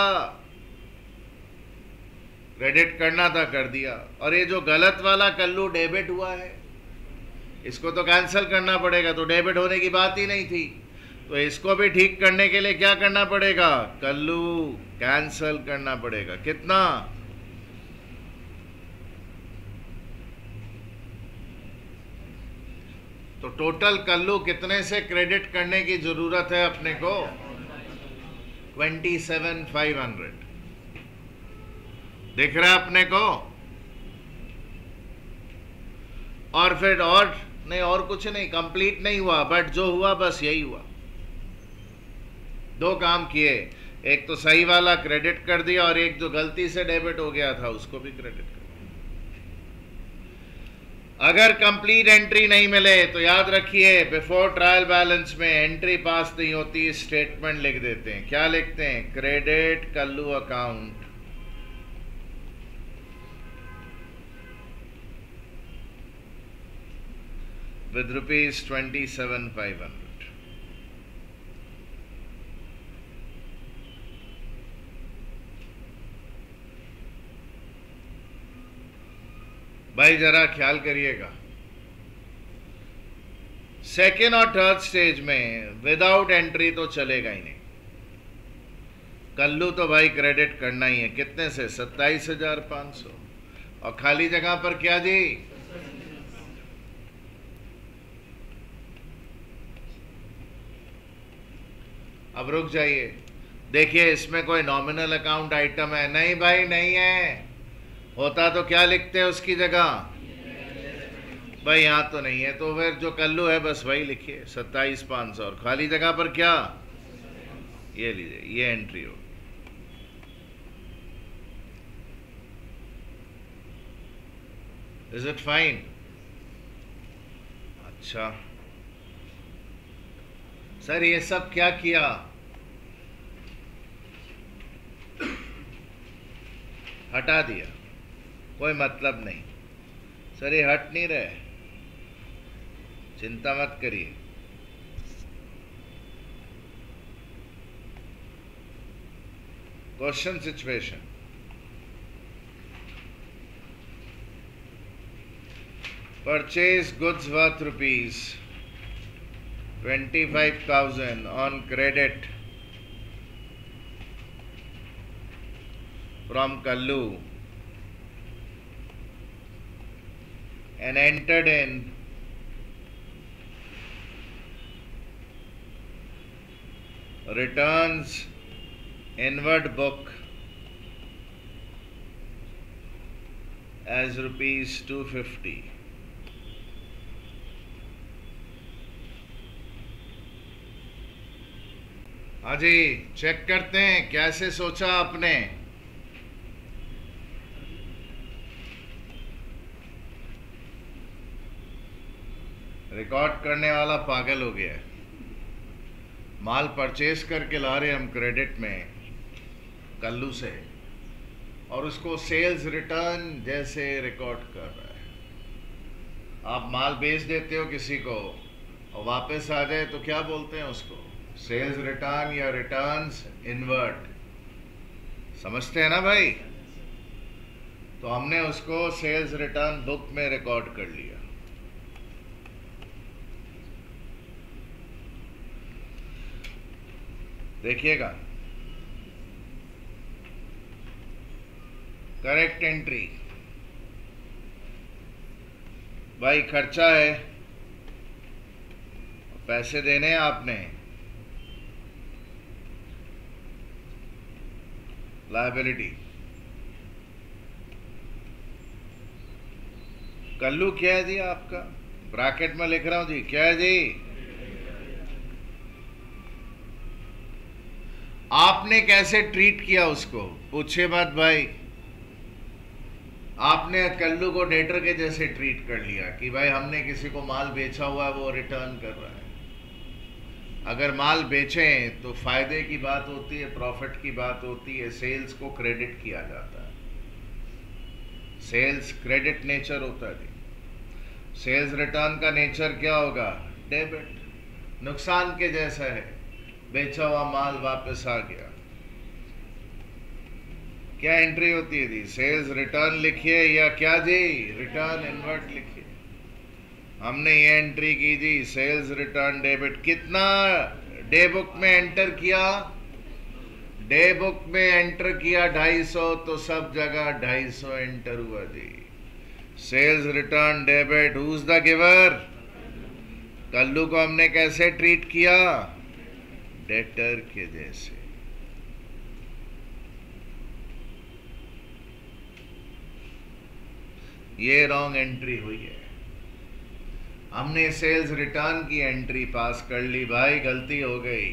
क्रेडिट करना था कर दिया। और ये जो गलत वाला कल्लू डेबिट हुआ है इसको तो कैंसिल करना पड़ेगा, तो डेबिट होने की बात ही नहीं थी। तो इसको भी ठीक करने के लिए क्या करना पड़ेगा? कल्लू कैंसल करना पड़ेगा। कितना? तो टोटल कल्लू कितने से क्रेडिट करने की जरूरत है अपने को? 27,500 दिख रहा है अपने को? और फिर और नहीं, और कुछ नहीं, कंप्लीट नहीं हुआ, बट जो हुआ बस यही हुआ। दो काम किए, एक तो सही वाला क्रेडिट कर दिया और एक जो गलती से डेबिट हो गया था उसको भी क्रेडिट कर दिया। अगर कंप्लीट एंट्री नहीं मिले तो याद रखिए, बिफोर ट्रायल बैलेंस में एंट्री पास नहीं होती, स्टेटमेंट लिख देते हैं। क्या लिखते हैं? Credit Kallu account with rupees 27,500. भाई जरा ख्याल करिएगा, सेकेंड और थर्ड स्टेज में विदाउट एंट्री तो चलेगा ही नहीं। कल्लू तो भाई क्रेडिट करना ही है। कितने से? 27,500। और खाली जगह पर क्या जी? अब रुक जाइए, देखिए इसमें कोई नॉमिनल अकाउंट आइटम है? नहीं भाई नहीं है। होता तो क्या लिखते हैं उसकी जगह? भाई यहाँ तो नहीं है, तो फिर जो कल्लू है बस वही लिखिए, 27,500। और खाली जगह पर क्या? ये लीजिए, ये एंट्री हो। Is it fine? अच्छा सर, ये सब क्या किया? हटा दिया, कोई मतलब नहीं सर, ये हट नहीं रहे, चिंता मत करिए। Question situation, purchase goods worth rupees 25,000 on credit from Kallu and entered in returns inward book as rupees 250. हाँ जी, चेक करते हैं कैसे सोचा आपने। रिकॉर्ड करने वाला पागल हो गया है। माल परचेज करके ला रहे हम क्रेडिट में कल्लू से, और उसको सेल्स रिटर्न जैसे रिकॉर्ड कर रहा है। आप माल बेच देते हो किसी को और वापस आ जाए तो क्या बोलते हैं उसको? सेल्स रिटर्न या रिटर्न्स इनवर्ट। समझते हैं ना भाई? तो हमने उसको सेल्स रिटर्न बुक में रिकॉर्ड कर लिया। देखिएगा, करेक्ट एंट्री। भाई खर्चा है, पैसे देने हैं आपने, लायबिलिटी। कल्लू क्या है जी आपका? ब्रैकेट में लिख रहा हूं जी, क्या है जी? आपने कैसे ट्रीट किया उसको? पूछे मत भाई। आपने कल्लू को डेटर के जैसे ट्रीट कर लिया कि भाई हमने किसी को माल बेचा हुआ है, वो रिटर्न कर रहा है। अगर माल बेचें तो फायदे की बात होती है, प्रॉफिट की बात होती है, सेल्स को क्रेडिट किया जाता है। सेल्स क्रेडिट नेचर होता है। सेल्स रिटर्न का नेचर क्या होगा? डेबिट। नुकसान के जैसा है, बेचा हुआ माल वापस आ गया। क्या एंट्री होती है जी? सेल्स रिटर्न लिखिए या क्या जी? रिटर्न इनवर्ट लिखिए। हमने ये एंट्री की जी, सेल्स रिटर्न डेबिट। कितना डे बुक में एंटर किया, डे बुक में एंटर किया 250, तो सब जगह 250 एंटर हुआ जी। Sales return debit, who is the giver? Kallu को हमने कैसे ट्रीट किया? डेटर के जैसे। ये रॉन्ग एंट्री हुई है। हमने सेल्स रिटर्न की एंट्री पास कर ली, भाई गलती हो गई।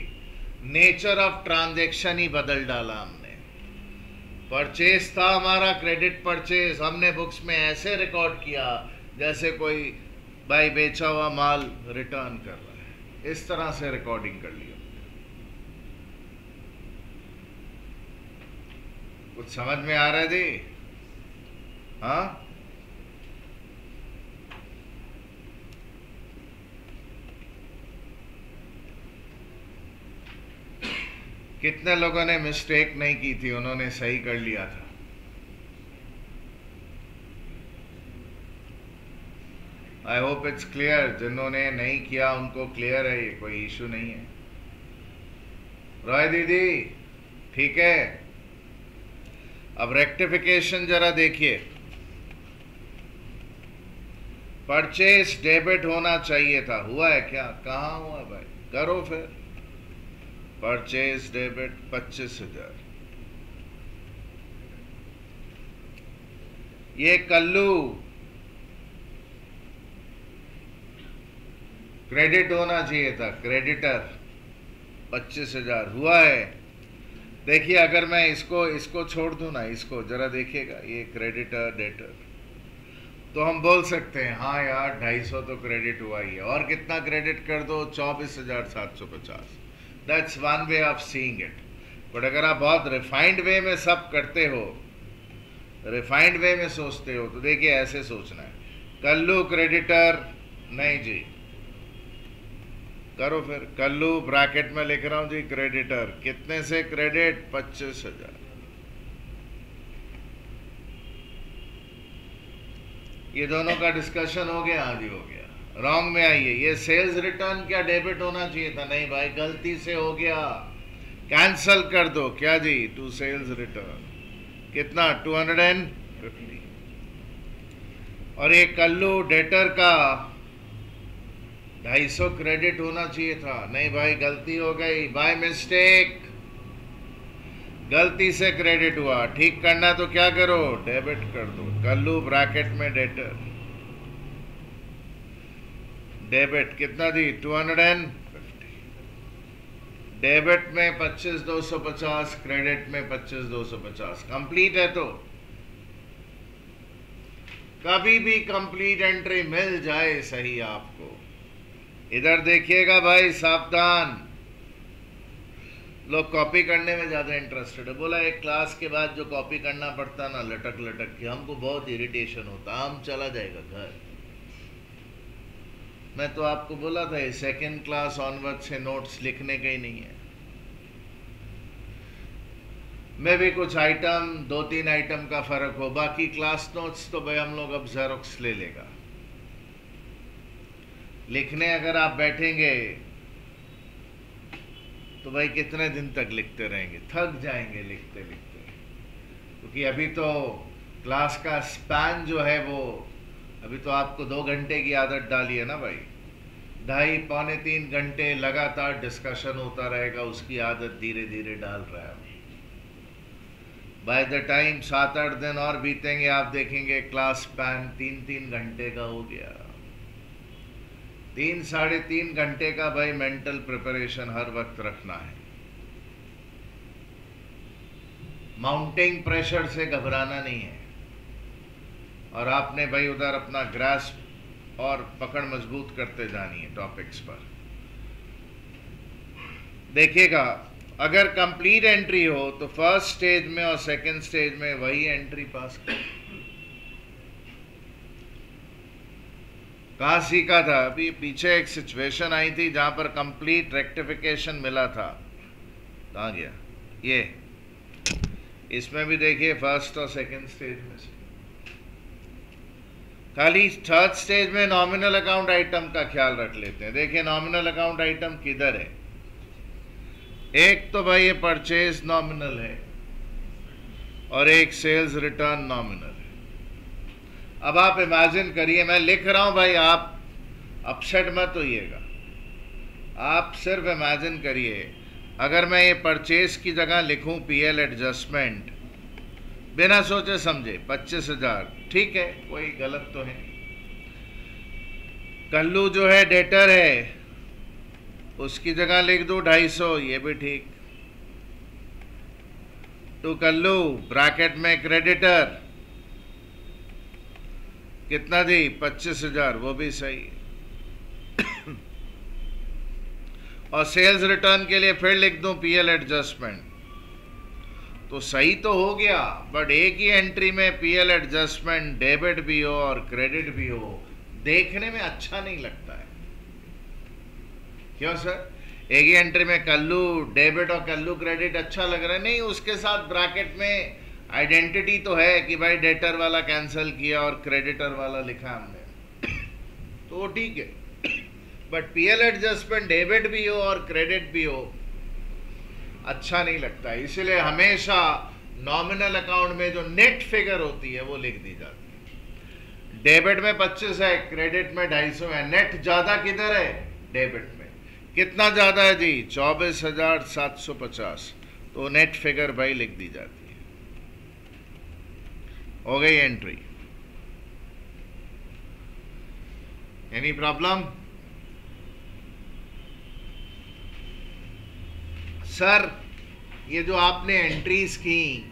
नेचर ऑफ ट्रांजैक्शन ही बदल डाला हमने। परचेज था हमारा, क्रेडिट परचेज, हमने बुक्स में ऐसे रिकॉर्ड किया जैसे कोई भाई बेचा हुआ माल रिटर्न कर रहा है, इस तरह से रिकॉर्डिंग कर लिया। कुछ समझ में आ रहा है जी? हाँ, कितने लोगों ने मिस्टेक नहीं की थी, उन्होंने सही कर लिया था। I hope it's clear. जिन्होंने नहीं किया उनको क्लियर है, ये कोई इशू नहीं है। रॉय दीदी ठीक है। अब रेक्टिफिकेशन जरा देखिए। परचेस डेबिट होना चाहिए था, हुआ है क्या? कहाँ हुआ भाई? करो फिर। Purchase debit 25,000। ये कल्लू क्रेडिट होना चाहिए था, क्रेडिटर 25,000 हुआ है। देखिए अगर मैं इसको छोड़ दूं ना, इसको जरा देखिएगा, ये क्रेडिटर डेटर, तो हम बोल सकते हैं हाँ यार 250 तो क्रेडिट हुआ ही है, और कितना क्रेडिट कर दो? 24,750। That's one way of seeing it. But अगर आप बहुत रिफाइंड वे में सब करते हो, रिफाइंड वे में सोचते हो, तो देखिए ऐसे सोचना है, कल्लू क्रेडिटर नहीं जी, करो फिर। कल्लू ब्रैकेट में लिख रहा हूं जी, क्रेडिटर कितने से क्रेडिट? 25,000। ये दोनों का डिस्कशन हो गया? हाँ जी हो गया। रॉन्ग में आइए, ये सेल्स रिटर्न क्या डेबिट होना चाहिए था? नहीं भाई गलती से हो गया, कैंसल कर दो। क्या जी? टू सेल्स रिटर्न कितना? 250। और ये कल्लू डेटर का 250 क्रेडिट होना चाहिए था। नहीं भाई गलती हो गई, बाय मिस्टेक गलती से क्रेडिट हुआ। ठीक करना तो क्या करो? डेबिट कर दो। कल्लू ब्रैकेट में डेटर, डेबिट कितना दी? 250। डेबिट में 25,250, क्रेडिट में 25,250। कंप्लीट है। तो कभी भी कंप्लीट एंट्री मिल जाए सही आपको। इधर देखिएगा भाई, सावधान। लोग कॉपी करने में ज्यादा इंटरेस्टेड है। बोला एक क्लास के बाद जो कॉपी करना पड़ता ना लटक लटक के, हमको बहुत इरिटेशन होता, हम चला जाएगा घर। मैं तो आपको बोला था सेकेंड क्लास ऑनवर्ड से नोट्स लिखने का ही नहीं है। मैं भी कुछ आइटम, 2-3 आइटम का फर्क हो, बाकी क्लास नोट्स तो भाई हम लोग अब जेरोक्स ले लेगा। लिखने अगर आप बैठेंगे तो भाई कितने दिन तक लिखते रहेंगे? थक जाएंगे लिखते लिखते। क्योंकि अभी तो क्लास का स्पैन जो है वो, अभी तो आपको 2 घंटे की आदत डाली है ना भाई, 2.5-3 घंटे लगातार डिस्कशन होता रहेगा, उसकी आदत धीरे धीरे डाल रहा है। बाय द टाइम 7-8 दिन और बीतेंगे, आप देखेंगे क्लास स्पैन 3-3 घंटे का हो गया। 3-3.5 घंटे का भाई मेंटल प्रिपरेशन हर वक्त रखना है। माउंटिंग प्रेशर से घबराना नहीं है, और आपने भाई उधर अपना ग्रास्प और पकड़ मजबूत करते जानी है टॉपिक्स पर। देखिएगा अगर कंप्लीट एंट्री हो तो फर्स्ट स्टेज में और सेकंड स्टेज में वही एंट्री पास कर। कहाँ सीखा था? अभी पीछे एक सिचुएशन आई थी जहां पर कंप्लीट रेक्टिफिकेशन मिला था। कहाँ गया ये? इसमें भी देखिए फर्स्ट और सेकंड स्टेज में से खाली थर्ड स्टेज में नॉमिनल अकाउंट आइटम का ख्याल रख लेते हैं। देखिए नॉमिनल अकाउंट आइटम किधर है? एक तो भाई ये परचेज नॉमिनल है और एक सेल्स रिटर्न नॉमिनल है। अब आप इमेजिन करिए, मैं लिख रहा हूं भाई, आप अपसेट मत होइएगा, आप सिर्फ इमेजिन करिए, अगर मैं ये परचेज की जगह लिखूं पीएल एडजस्टमेंट, बिना सोचे समझे 25,000, ठीक है, कोई गलत तो है। कल्लू जो है डेटर है, उसकी जगह लिख दो 250, ये भी ठीक। टू कल्लू ब्रैकेट में क्रेडिटर कितना दी, 25,000, वो भी सही। और सेल्स रिटर्न के लिए फिर लिख दूं पीएल एडजस्टमेंट, तो सही तो हो गया, बट एक ही एंट्री में पीएल एडजस्टमेंट डेबिट भी हो और क्रेडिट भी हो, देखने में अच्छा नहीं लगता है। क्यों सर? एक ही एंट्री में कल्लू डेबिट और कल्लू क्रेडिट अच्छा लग रहा है? नहीं, उसके साथ ब्रैकेट में आइडेंटिटी तो है कि भाई डेटर वाला कैंसिल किया और क्रेडिटर वाला लिखा हमने, तो वो ठीक है। बट पीएल एडजस्टमेंट डेबिट भी हो और क्रेडिट भी हो, अच्छा नहीं लगता है। इसलिए हमेशा नॉमिनल अकाउंट में जो नेट फिगर होती है वो लिख दी जाती है। डेबिट में 25 है, क्रेडिट में 250 है, नेट ज्यादा किधर है? डेबिट में। कितना ज्यादा है जी? 24,750, तो नेट फिगर भाई लिख दी जाती है। हो गई एंट्री। Any problem? सर ये जो आपने एंट्रीज की,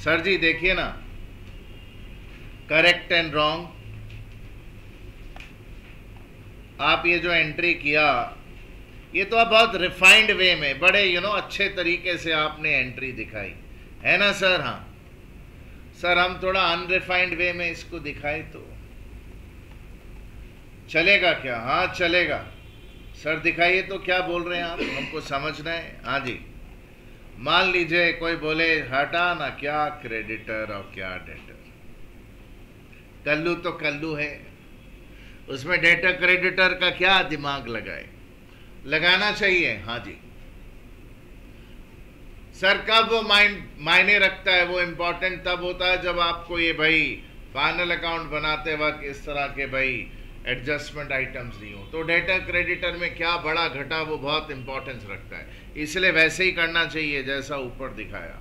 सर जी देखिए ना, करेक्ट एंड रॉन्ग, आप ये जो एंट्री किया, ये तो आप बहुत रिफाइंड वे में, बड़े अच्छे तरीके से आपने एंट्री दिखाई है ना सर? हाँ सर, हम थोड़ा अनरिफाइंड वे में इसको दिखाए तो चलेगा क्या? हाँ चलेगा सर, दिखाइए तो, क्या बोल रहे हैं आप, हमको समझना है। हाँ जी, मान लीजिए कोई बोले हटा ना, क्या क्रेडिटर और क्या डेटर, कल्लू तो कल्लू है, उसमें डेटर क्रेडिटर का क्या दिमाग लगाए? लगाना चाहिए। हाँ जी सर, कब वो मायने रखता है? वो इंपॉर्टेंट तब होता है जब आपको ये भाई फाइनल अकाउंट बनाते वक्त इस तरह के भाई एडजस्टमेंट आइटम्स नहीं हो, तो डेटर क्रेडिटर में क्या बड़ा घटा, वो बहुत इंपॉर्टेंस रखता है, इसलिए वैसे ही करना चाहिए जैसा ऊपर दिखाया।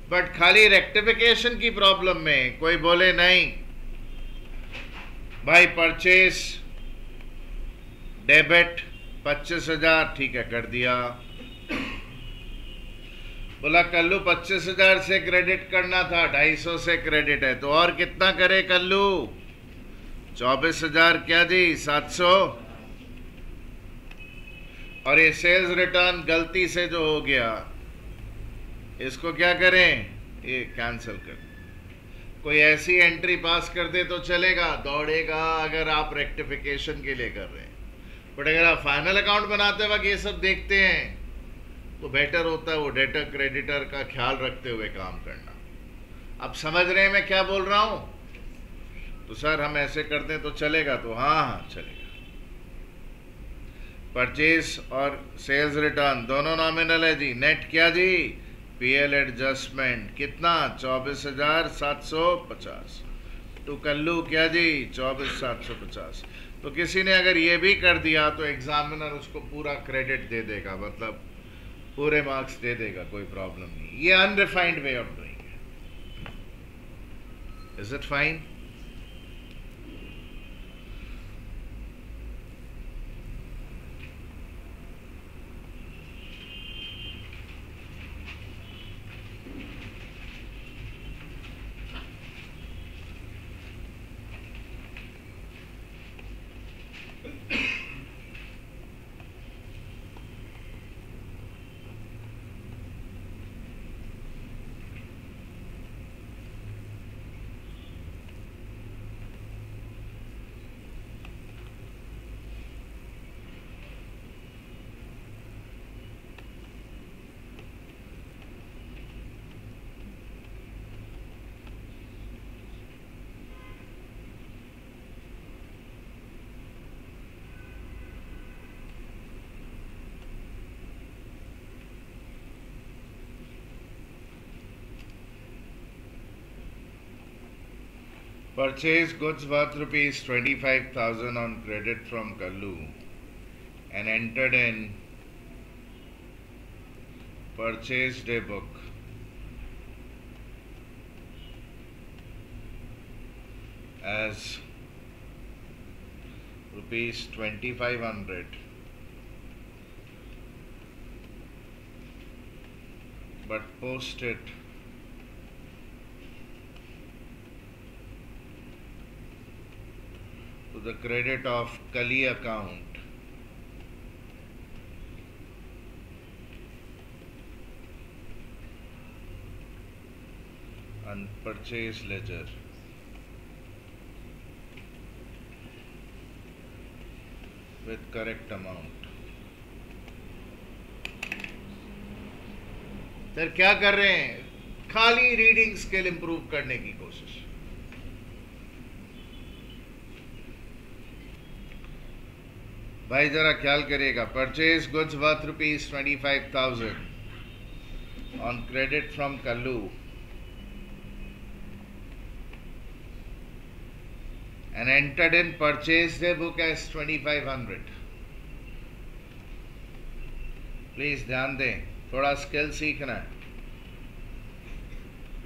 बट खाली रेक्टिफिकेशन की प्रॉब्लम में कोई बोले नहीं भाई परचेस डेबिट 25,000, ठीक है कर दिया। बोला कल्लू 25,000 से क्रेडिट करना था, 250 से क्रेडिट है, तो और कितना करे कल्लू? 24,000 क्या जी? 700। और ये सेल्स रिटर्न गलती से जो हो गया, इसको क्या करें? ये कैंसिल कर। कोई ऐसी एंट्री पास कर दे तो चलेगा, दौड़ेगा, अगर आप रेक्टिफिकेशन के लिए कर रहे हैं। बट अगर आप फाइनल अकाउंट बनाते वक्त ये सब देखते हैं तो बेटर होता है वो डेटर क्रेडिटर का ख्याल रखते हुए काम करना। अब समझ रहे हैं मैं क्या बोल रहा हूं? तो सर हम ऐसे करते हैं तो चलेगा? तो हाँ हाँ चलेगा। परचेज और सेल्स रिटर्न दोनों नॉमिनल है जी। नेट क्या जी? पीएल एडजस्टमेंट कितना? 24,750। तो कल्लू क्या जी? 24,750। तो किसी ने अगर ये भी कर दिया तो एग्जामिनर उसको पूरा क्रेडिट दे देगा, मतलब पूरे मार्क्स दे देगा, कोई प्रॉब्लम नहीं। ये अनरिफाइंड वे ऑफ डूइंग है। Is it fine? Purchase goods worth rupees 25,000 on credit from Kallu and entered in purchase day book as rupees 2,500, but post it to the credit of Kali account and purchase ledger with correct amount. Sir क्या कर रहे हैं? खाली reading skill improve करने की कोशिश। भाई जरा ख्याल करिएगा। Purchase goods worth rupees 25,000 on credit from Kallu and entered in purchase day book as 2,500. Please ध्यान दें, थोड़ा स्किल सीखना है।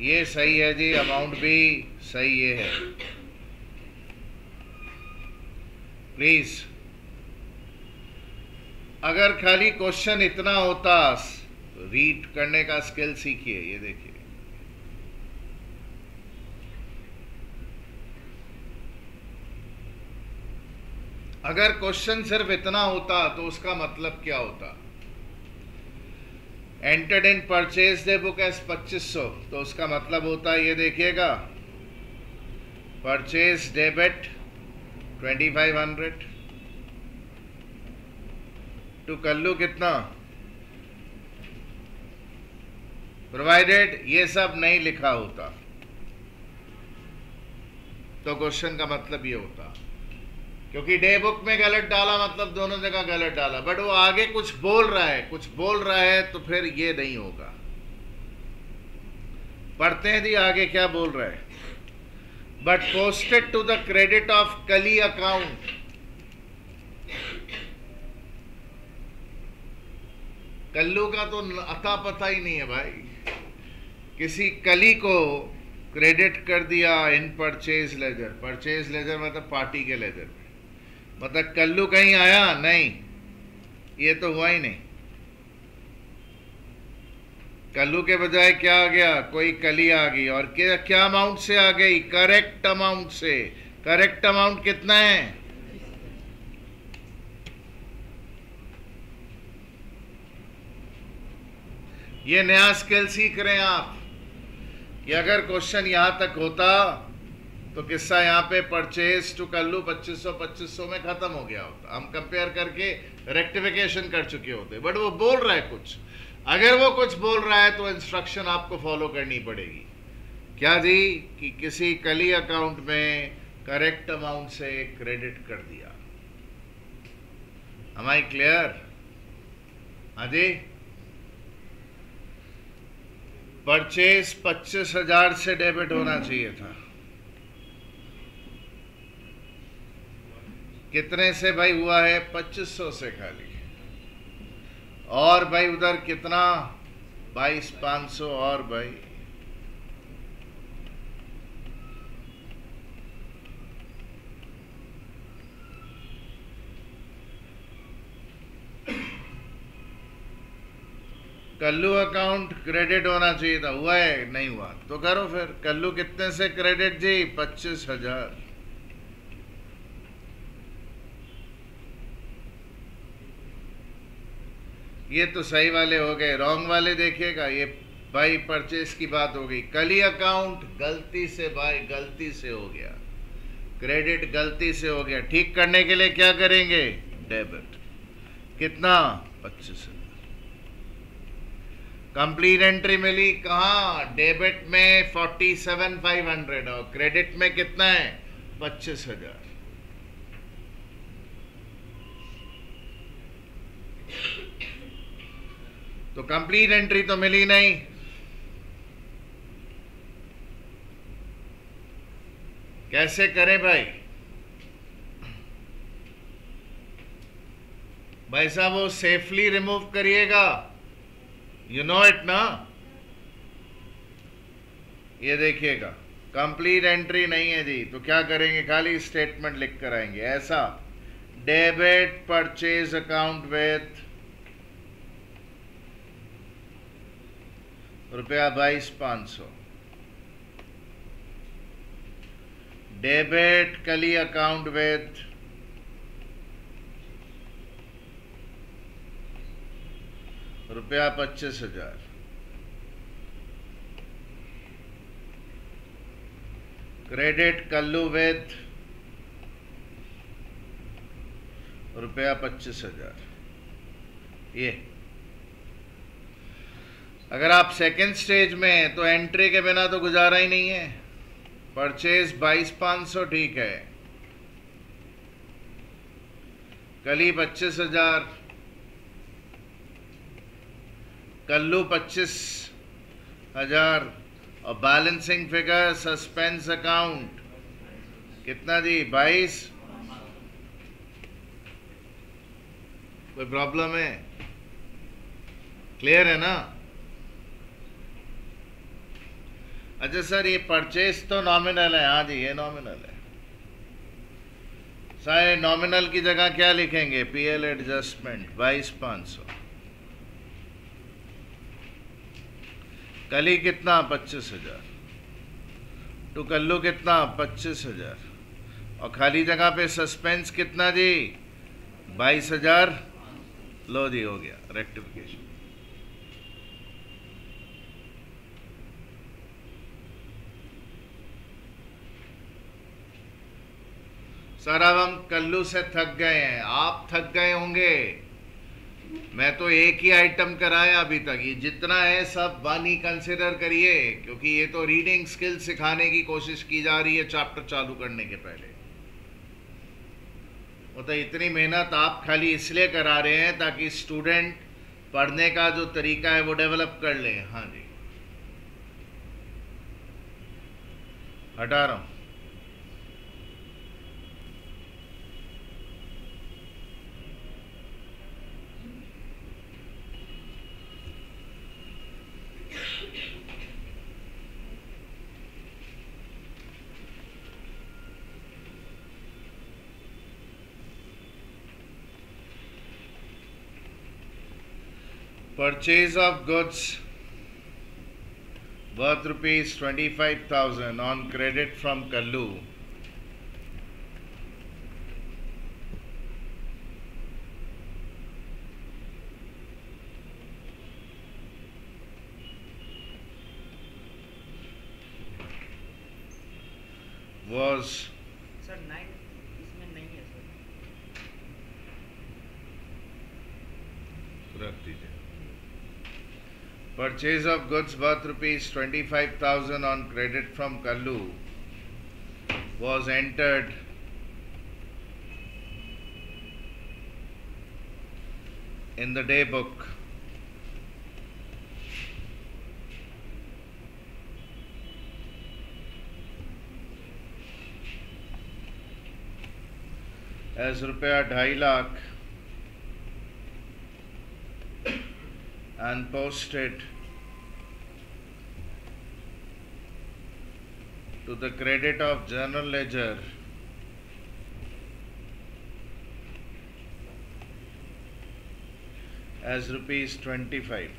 ये सही है जी, अमाउंट भी सही ये है। प्लीज अगर खाली क्वेश्चन इतना होता, रीड करने का स्किल सीखिए। ये देखिए, अगर क्वेश्चन सिर्फ इतना होता तो उसका मतलब क्या होता? Entered in purchase day book as 2500, तो उसका मतलब होता है, ये देखिएगा, परचेज डेबिट 2,500 टू कल्लू कितना, प्रोवाइडेड। ये सब नहीं लिखा होता तो क्वेश्चन का मतलब ये होता, क्योंकि डे बुक में गलत डाला मतलब दोनों जगह गलत डाला, बट वो आगे कुछ बोल रहा है तो फिर ये नहीं होगा। पढ़ते हैं जी आगे क्या बोल रहा है। But posted to the credit of Kallu account, Kallu का तो अता पता ही नहीं है भाई। किसी कली को क्रेडिट कर दिया इन परचेज लेजर। परचेज लेजर मतलब पार्टी के लेजर, मतलब कल्लू कहीं आया नहीं, ये तो हुआ ही नहीं। कल्लू के बजाय क्या आ गया, कोई कली आ गई, और क्या अमाउंट से आ गई, करेक्ट अमाउंट से। करेक्ट अमाउंट कितना है? ये नया स्किल सीख रहे हैं आप कि अगर क्वेश्चन यहां तक होता तो किस्सा यहाँ पे परचेज टू कल्लू 2500 में खत्म हो गया होता। हम कंपेयर करके रेक्टिफिकेशन कर चुके होते, बट वो बोल रहा है कुछ। अगर वो कुछ बोल रहा है तो इंस्ट्रक्शन आपको फॉलो करनी पड़ेगी। क्या जी, कि किसी कली अकाउंट में करेक्ट अमाउंट से क्रेडिट कर दिया। Am I clear? हाँ जी। परचेज 25,000 से डेबिट होना चाहिए था। कितने से भाई हुआ है? 2500 से खाली। और भाई उधर कितना? 22,500। और भाई कल्लू अकाउंट क्रेडिट होना चाहिए था, हुआ है? नहीं हुआ तो करो फिर। कल्लू कितने से क्रेडिट जी? 25,000। ये तो सही वाले हो गए, रॉन्ग वाले देखिएगा। ये भाई परचेस की बात हो गई। कली अकाउंट गलती से, भाई गलती से हो गया, क्रेडिट गलती से हो गया। ठीक करने के लिए क्या करेंगे? डेबिट। कितना? 25,000। कंप्लीट एंट्री मिली कहाँ? डेबिट में 47,500 और क्रेडिट में कितना है? 25,000। तो कंप्लीट एंट्री तो मिली नहीं। कैसे करें भाई? भाई साहब वो सेफली रिमूव करिएगा, यू नो इट ना। ये देखिएगा कंप्लीट एंट्री नहीं है जी, तो क्या करेंगे, खाली स्टेटमेंट लिख कर आएंगे ऐसा। Debit purchase account with ₹22,500, debit कली account with ₹25,000, credit Kallu with ₹25,000। ये अगर आप सेकेंड स्टेज में हैं तो एंट्री के बिना तो गुजारा ही नहीं है। परचेज 22,500 ठीक है, कली 25,000, कल्लू 25,000 और बैलेंसिंग फिगर सस्पेंस अकाउंट कितना जी, 22। कोई प्रॉब्लम है? क्लियर है ना? अच्छा सर ये परचेज तो नॉमिनल है। हाँ जी ये नॉमिनल है। सारे नॉमिनल की जगह क्या लिखेंगे, पीएल एडजस्टमेंट 22,500, कली कितना 25,000, टू कल्लू कितना 25,000 और खाली जगह पे सस्पेंस कितना जी 22,000। लो जी हो गया रेक्टिफिकेशन। सर अब हम कल्लू से थक गए हैं, आप थक गए होंगे। मैं तो एक ही आइटम कराया अभी तक, ये जितना है सब वन ही कंसिडर करिए, क्योंकि ये तो रीडिंग स्किल सिखाने की कोशिश की जा रही है चैप्टर चालू करने के पहले। वो तो इतनी मेहनत आप खाली इसलिए करा रहे हैं ताकि स्टूडेंट पढ़ने का जो तरीका है वो डेवलप कर ले। हाँ जी हटा रहा हूं। Purchase of goods worth ₹25,000 on credit from Kallu was sir 9 इसमें नहीं है सर। रख दीजिए। Purchase of goods worth ₹25,000 on credit from Kallu was entered in the day book as ₹2.5 lakh and posted to the credit of general ledger as ₹25.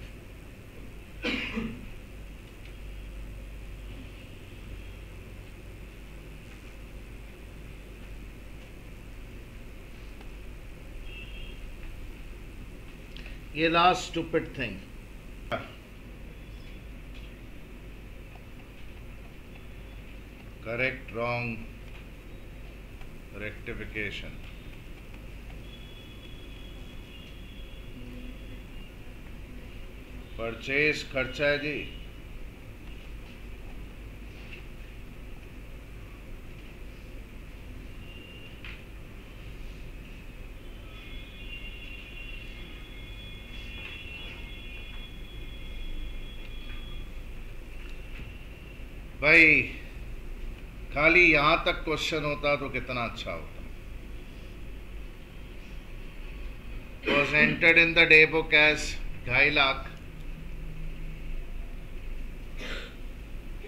ये last stupid thing, correct wrong rectification. Purchase खर्चा है जी, भाई खाली यहां तक question होता तो कितना अच्छा होता। Was entered in the day book as 2.5 lakh,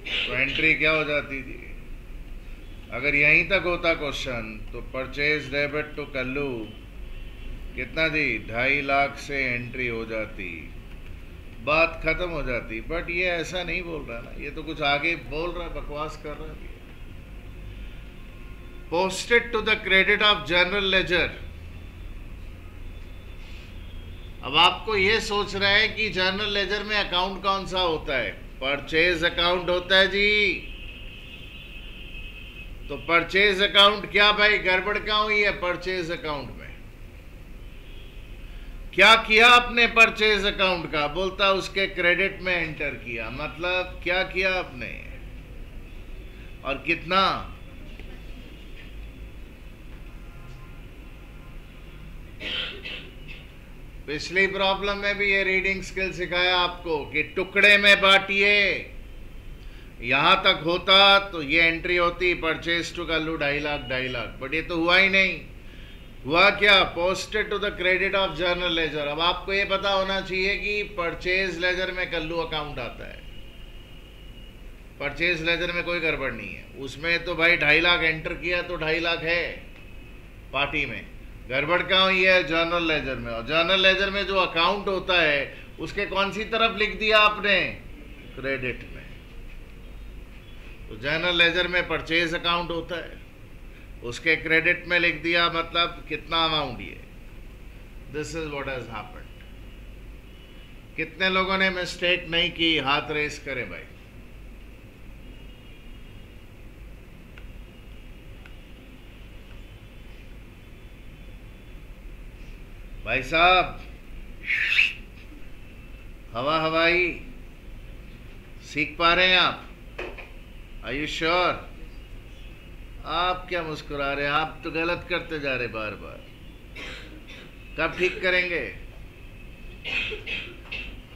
तो एंट्री क्या हो जाती थी? अगर यहीं तक होता क्वेश्चन तो परचेज डेबिट टू कल्लू कितना थी? 2.5 लाख से एंट्री हो जाती, बात खत्म हो जाती। बट ये ऐसा नहीं बोल रहा ना, ये तो कुछ आगे बोल रहा, बकवास कर रहा है। Posted to the credit of general ledger. अब आपको ये सोच रहा है कि जनरल लेजर में अकाउंट कौन सा होता है? परचेज अकाउंट होता है जी। तो परचेज अकाउंट क्या भाई, गड़बड़ क्या हुई है परचेज अकाउंट में? क्या किया आपने परचेज अकाउंट का? बोलता उसके क्रेडिट में एंटर किया। मतलब क्या किया आपने और कितना? पिछली प्रॉब्लम में भी ये रीडिंग स्किल सिखाया आपको कि टुकड़े में बांटिए। यहां तक होता तो ये एंट्री होती, purchase to Kallu 2.5 lakh 2.5 lakh. But ये तो हुआ ही नहीं। हुआ क्या? Posted to the credit of general ledger. अब आपको ये पता होना चाहिए कि परचेज लेजर में कल्लू अकाउंट आता है। परचेज लेजर में कोई गड़बड़ नहीं है। उसमें तो भाई 2.5 लाख एंटर किया तो 2.5 लाख है पार्टी में। गड़बड़ क्या हुई है? जनरल लेजर में। और जनरल लेजर में जो अकाउंट होता है उसके कौन सी तरफ लिख दिया आपने? क्रेडिट में। तो जनरल लेजर में परचेज अकाउंट होता है, उसके क्रेडिट में लिख दिया। मतलब कितना अमाउंट? ये this is what has happened. कितने लोगों ने मिस्टेक नहीं की? हाथ रेस करें भाई। भाई साहब, हवाई सीख पा रहे हैं आप? Are you sure? आप क्या मुस्कुरा रहे हैं? आप तो गलत करते जा रहे बार बार। कब ठीक करेंगे?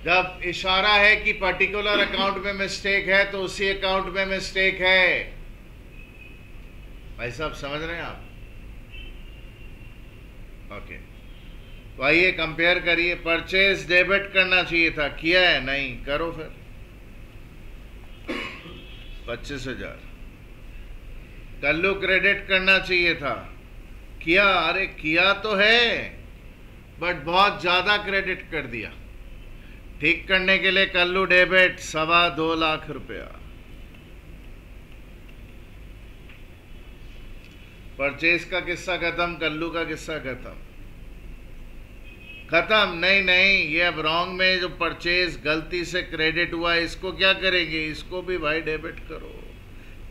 जब इशारा है कि पर्टिकुलर अकाउंट में मिस्टेक है तो उसी अकाउंट में मिस्टेक है। भाई साहब समझ रहे हैं आप? ओके, तो आइए कंपेयर करिए। परचेज डेबिट करना चाहिए था, किया है? नहीं। करो फिर। 25,000। कल्लू क्रेडिट करना चाहिए था, किया? अरे किया तो है बट बहुत ज्यादा क्रेडिट कर दिया। ठीक करने के लिए कल्लू डेबिट 2.25 लाख रुपया। परचेज का किस्सा खत्म, कल्लू का किस्सा खत्म। खत्म? नहीं, ये अब रॉन्ग में जो परचेज गलती से क्रेडिट हुआ है इसको क्या करेंगे? इसको भी भाई डेबिट करो,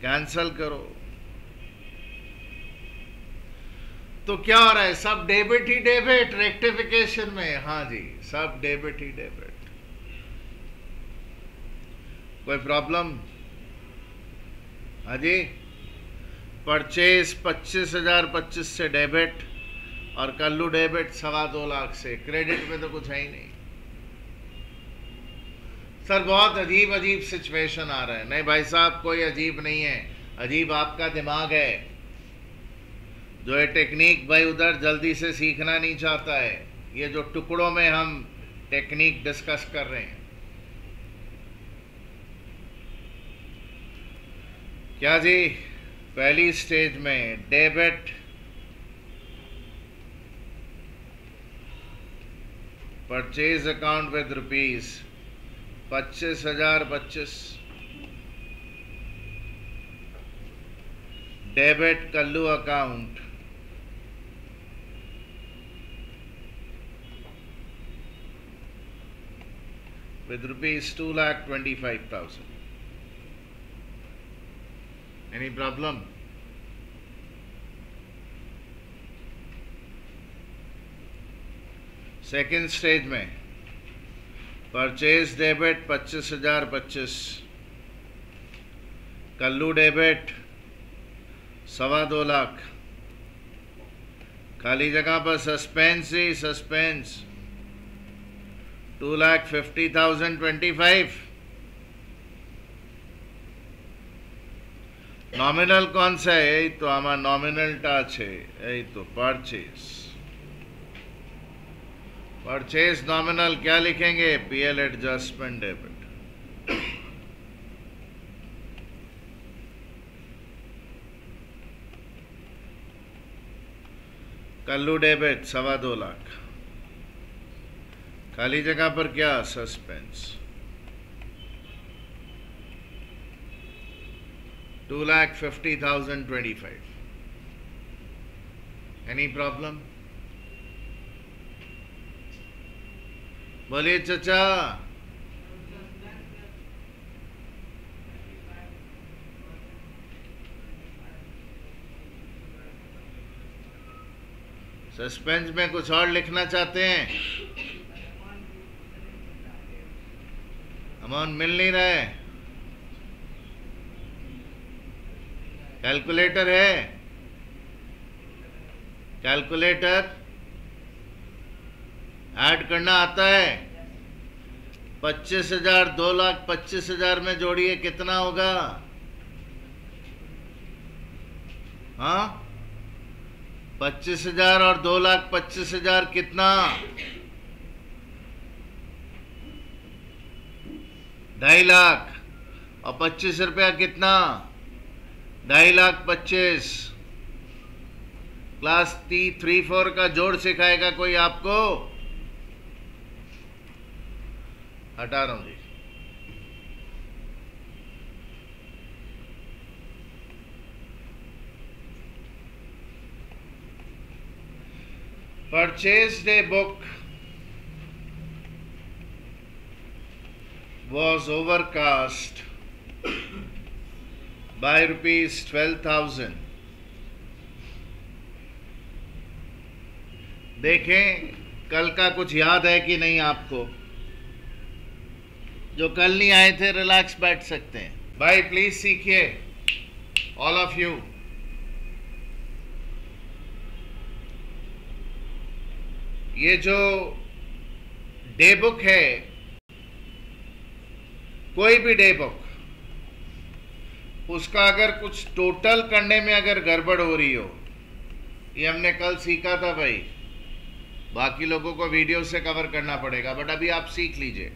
कैंसल करो। तो क्या हो रहा है? सब डेबिट ही डेबिट रेक्टिफिकेशन में। हाँ जी, सब डेबिट ही डेबिट। कोई प्रॉब्लम? हाँ जी, परचेज 25,025 से डेबिट और कल्लू डेबिट 2.25 लाख से। क्रेडिट में तो कुछ है ही नहीं। सर बहुत अजीब अजीब सिचुएशन आ रहा है। नहीं भाई साहब, कोई अजीब नहीं है। अजीब आपका दिमाग है जो ये टेक्निक भाई उधर जल्दी से सीखना नहीं चाहता है। ये जो टुकड़ों में हम टेक्निक डिस्कस कर रहे हैं। क्या जी? पहली स्टेज में debit purchase account with rupees 25,025। Debit Kallu account with rupees 2,25,000. Any problem? Second stage में purchase debit 25,025, Kallu debit 2.25 lakh. खाली जगह पर सस्पेंस ही सस्पेंस 2,50,025। नॉमिनल कौन सा है? यही तो हमारा नॉमिनलटा আছে, यही तो परचेज नॉमिनल क्या लिखेंगे? PL adjustment debit. Kallu debit 2.25 lakh. खाली जगह पर क्या? सस्पेंस 2,50,025। Any problem? बोलिए चाचा। सस्पेंस में कुछ और लिखना चाहते हैं? अमाउंट मिल नहीं रहा है। कैलकुलेटर है? कैलकुलेटर ऐड करना आता है? 25,000 2,25,000 में जोड़िए, कितना होगा? हाँ, 25,000 और 2,25,000 कितना? 2.5 लाख। और 25 रुपया कितना? 2.5 लाख 25। क्लास 3-4 का जोड़ सिखाएगा कोई आपको? हटा रहा हूं जी। Purchase day book was overcast by rupees 12,000। देखें कल का कुछ याद है कि नहीं आपको? जो कल नहीं आए थे रिलैक्स बैठ सकते हैं। भाई प्लीज सीखिए, ऑल ऑफ यू। ये जो डे बुक है, कोई भी डे बुक, उसका अगर कुछ टोटल करने में अगर गड़बड़ हो रही हो, ये हमने कल सीखा था भाई, बाकी लोगों को वीडियो से कवर करना पड़ेगा, बट अभी आप सीख लीजिए।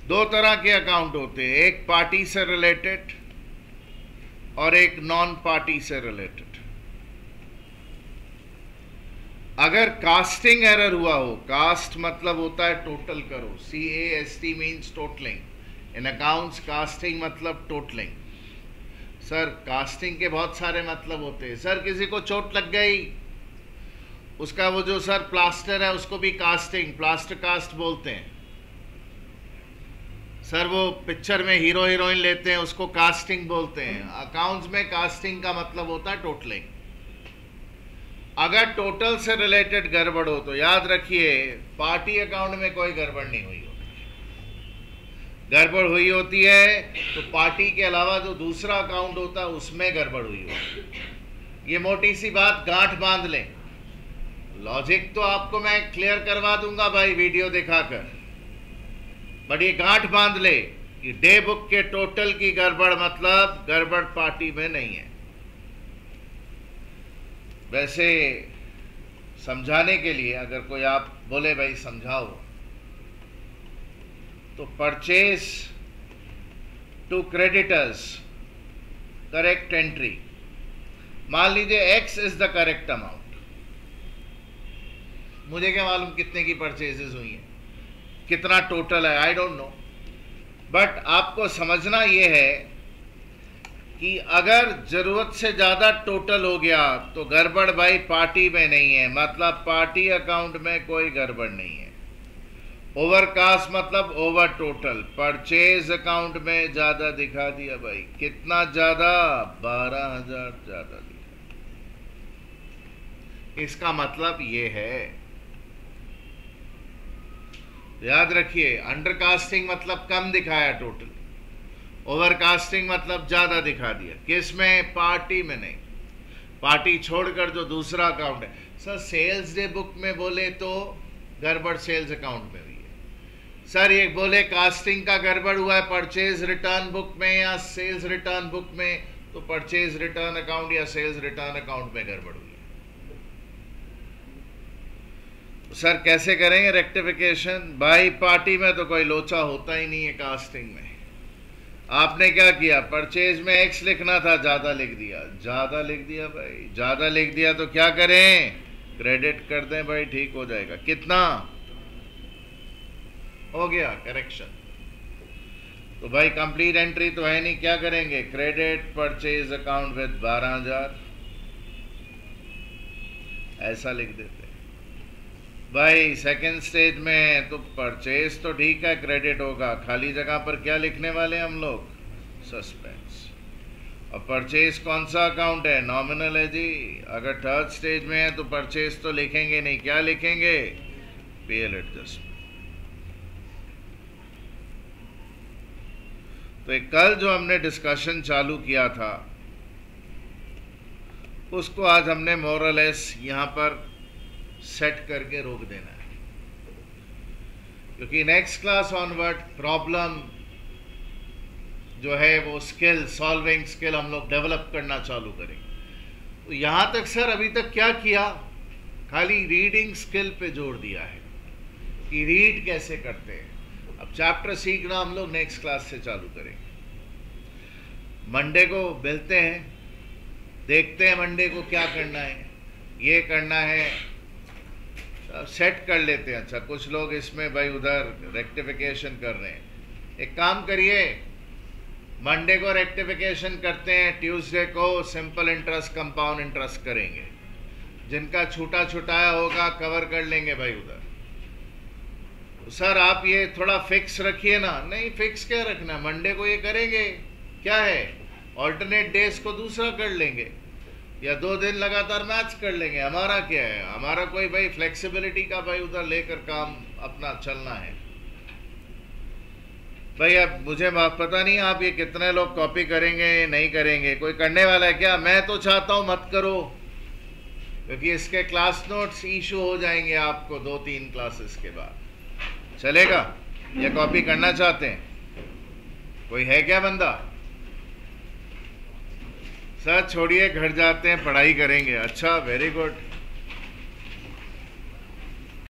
2 तरह के अकाउंट होते हैं, एक पार्टी से रिलेटेड और एक नॉन पार्टी से रिलेटेड। अगर कास्टिंग एरर हुआ हो, कास्ट मतलब होता है टोटल करो, CAST मीन्स टोटलिंग। इन अकाउंट्स कास्टिंग मतलब टोटलिंग। सर कास्टिंग के बहुत सारे मतलब होते हैं। सर किसी को चोट लग गई, उसका वो जो सर प्लास्टर है उसको भी कास्टिंग, प्लास्टर कास्ट बोलते हैं। सर वो पिक्चर में हीरो हीरोइन लेते हैं, उसको कास्टिंग बोलते हैं। अकाउंट्स में कास्टिंग का मतलब होता है टोटलिंग। अगर टोटल से रिलेटेड गड़बड़ हो तो याद रखिए पार्टी अकाउंट में कोई गड़बड़ नहीं हुई होती। गड़बड़ हुई होती है तो पार्टी के अलावा जो दूसरा अकाउंट होता है उसमें गड़बड़ हुई होती। ये मोटी सी बात गांठ बांध लें। लॉजिक तो आपको मैं क्लियर करवा दूंगा भाई वीडियो दिखाकर, बट ये गांठ बांध ले कि डे बुक के टोटल की गड़बड़ मतलब गड़बड़ पार्टी में नहीं है। वैसे समझाने के लिए अगर कोई आप बोले भाई समझाओ, तो purchase to creditors correct entry, मान लीजिए X is the correct amount. मुझे क्या मालूम कितने की परचेजेस हुई हैं, कितना टोटल है, आई डोंट नो। बट आपको समझना यह है कि अगर जरूरत से ज्यादा टोटल हो गया तो गड़बड़ भाई पार्टी में नहीं है, मतलब पार्टी अकाउंट में कोई गड़बड़ नहीं है। ओवरकास्ट मतलब ओवर टोटल। परचेज अकाउंट में ज्यादा दिखा दिया भाई, कितना ज्यादा? 12,000 ज्यादा दिखा। इसका मतलब ये है, याद रखिए, अंडरकास्टिंग मतलब कम दिखाया टोटल, ओवरकास्टिंग मतलब ज्यादा दिखा दिया। किस में? पार्टी में नहीं। पार्टी छोड़कर जो दूसरा अकाउंट है। सर सेल्स डे बुक में बोले तो गड़बड़ सेल्स अकाउंट में हुई है। सर ये बोले कास्टिंग का गड़बड़ हुआ है परचेज रिटर्न बुक में या सेल्स रिटर्न बुक में, तो परचेज रिटर्न अकाउंट या सेल्स रिटर्न अकाउंट में गड़बड़ हुई। सर कैसे करेंगे रेक्टिफिकेशन? भाई पार्टी में तो कोई लोचा होता ही नहीं है कास्टिंग में। आपने क्या किया, परचेज में एक्स लिखना था, ज्यादा लिख दिया। ज्यादा लिख दिया भाई, ज्यादा लिख दिया तो क्या करें, क्रेडिट कर दें भाई, ठीक हो जाएगा। कितना हो गया करेक्शन? तो भाई कंप्लीट एंट्री तो है नहीं, क्या करेंगे, क्रेडिट परचेज अकाउंट विद 12,000 ऐसा लिख देते भाई। सेकंड स्टेज में तो परचेज तो ठीक है, क्रेडिट होगा, खाली जगह पर क्या लिखने वाले हैं हम लोग, सस्पेंस। और परचेज कौन सा अकाउंट है, नॉमिनल है जी। अगर थर्ड स्टेज में है तो परचेज तो लिखेंगे नहीं, क्या लिखेंगे, पीएल एडजस्टमेंट। तो एक कल जो हमने डिस्कशन चालू किया था उसको आज हमने मोरलेस यहां पर सेट करके रोक देना है, क्योंकि नेक्स्ट क्लास ऑनवर्ड प्रॉब्लम जो है वो स्किल, सॉल्विंग स्किल हम लोग डेवलप करना चालू करेंगे। तो यहां तक सर अभी तक क्या किया, खाली रीडिंग स्किल पे जोर दिया है कि रीड कैसे करते हैं। अब चैप्टर सीखना हम लोग नेक्स्ट क्लास से चालू करेंगे। मंडे को मिलते हैं, देखते हैं मंडे को क्या करना है, ये करना है, सेट कर लेते हैं। अच्छा कुछ लोग इसमें भाई उधर रेक्टिफिकेशन कर रहे हैं, एक काम करिए, मंडे को रेक्टिफिकेशन करते हैं, ट्यूसडे को सिंपल इंटरेस्ट कंपाउंड इंटरेस्ट करेंगे। जिनका छूटा छुटाया होगा कवर कर लेंगे भाई उधर। सर आप ये थोड़ा फिक्स रखिए ना। नहीं फिक्स क्या रखना, मंडे को ये करेंगे, क्या है, ऑल्टरनेट डेज को दूसरा कर लेंगे या 2 दिन लगातार मैच कर लेंगे। हमारा क्या है, हमारा कोई भाई फ्लेक्सिबिलिटी का भाई उधर लेकर काम अपना चलना है भाई। अब मुझे पता नहीं आप ये कितने लोग कॉपी करेंगे नहीं करेंगे, कोई करने वाला है क्या? मैं तो चाहता हूं मत करो, क्योंकि इसके क्लास नोट्स इशू हो जाएंगे आपको 2-3 क्लासेस के बाद। चलेगा? या कॉपी करना चाहते हैं? कोई है क्या बंदा? सर छोड़िए, घर जाते हैं पढ़ाई करेंगे। अच्छा वेरी गुड।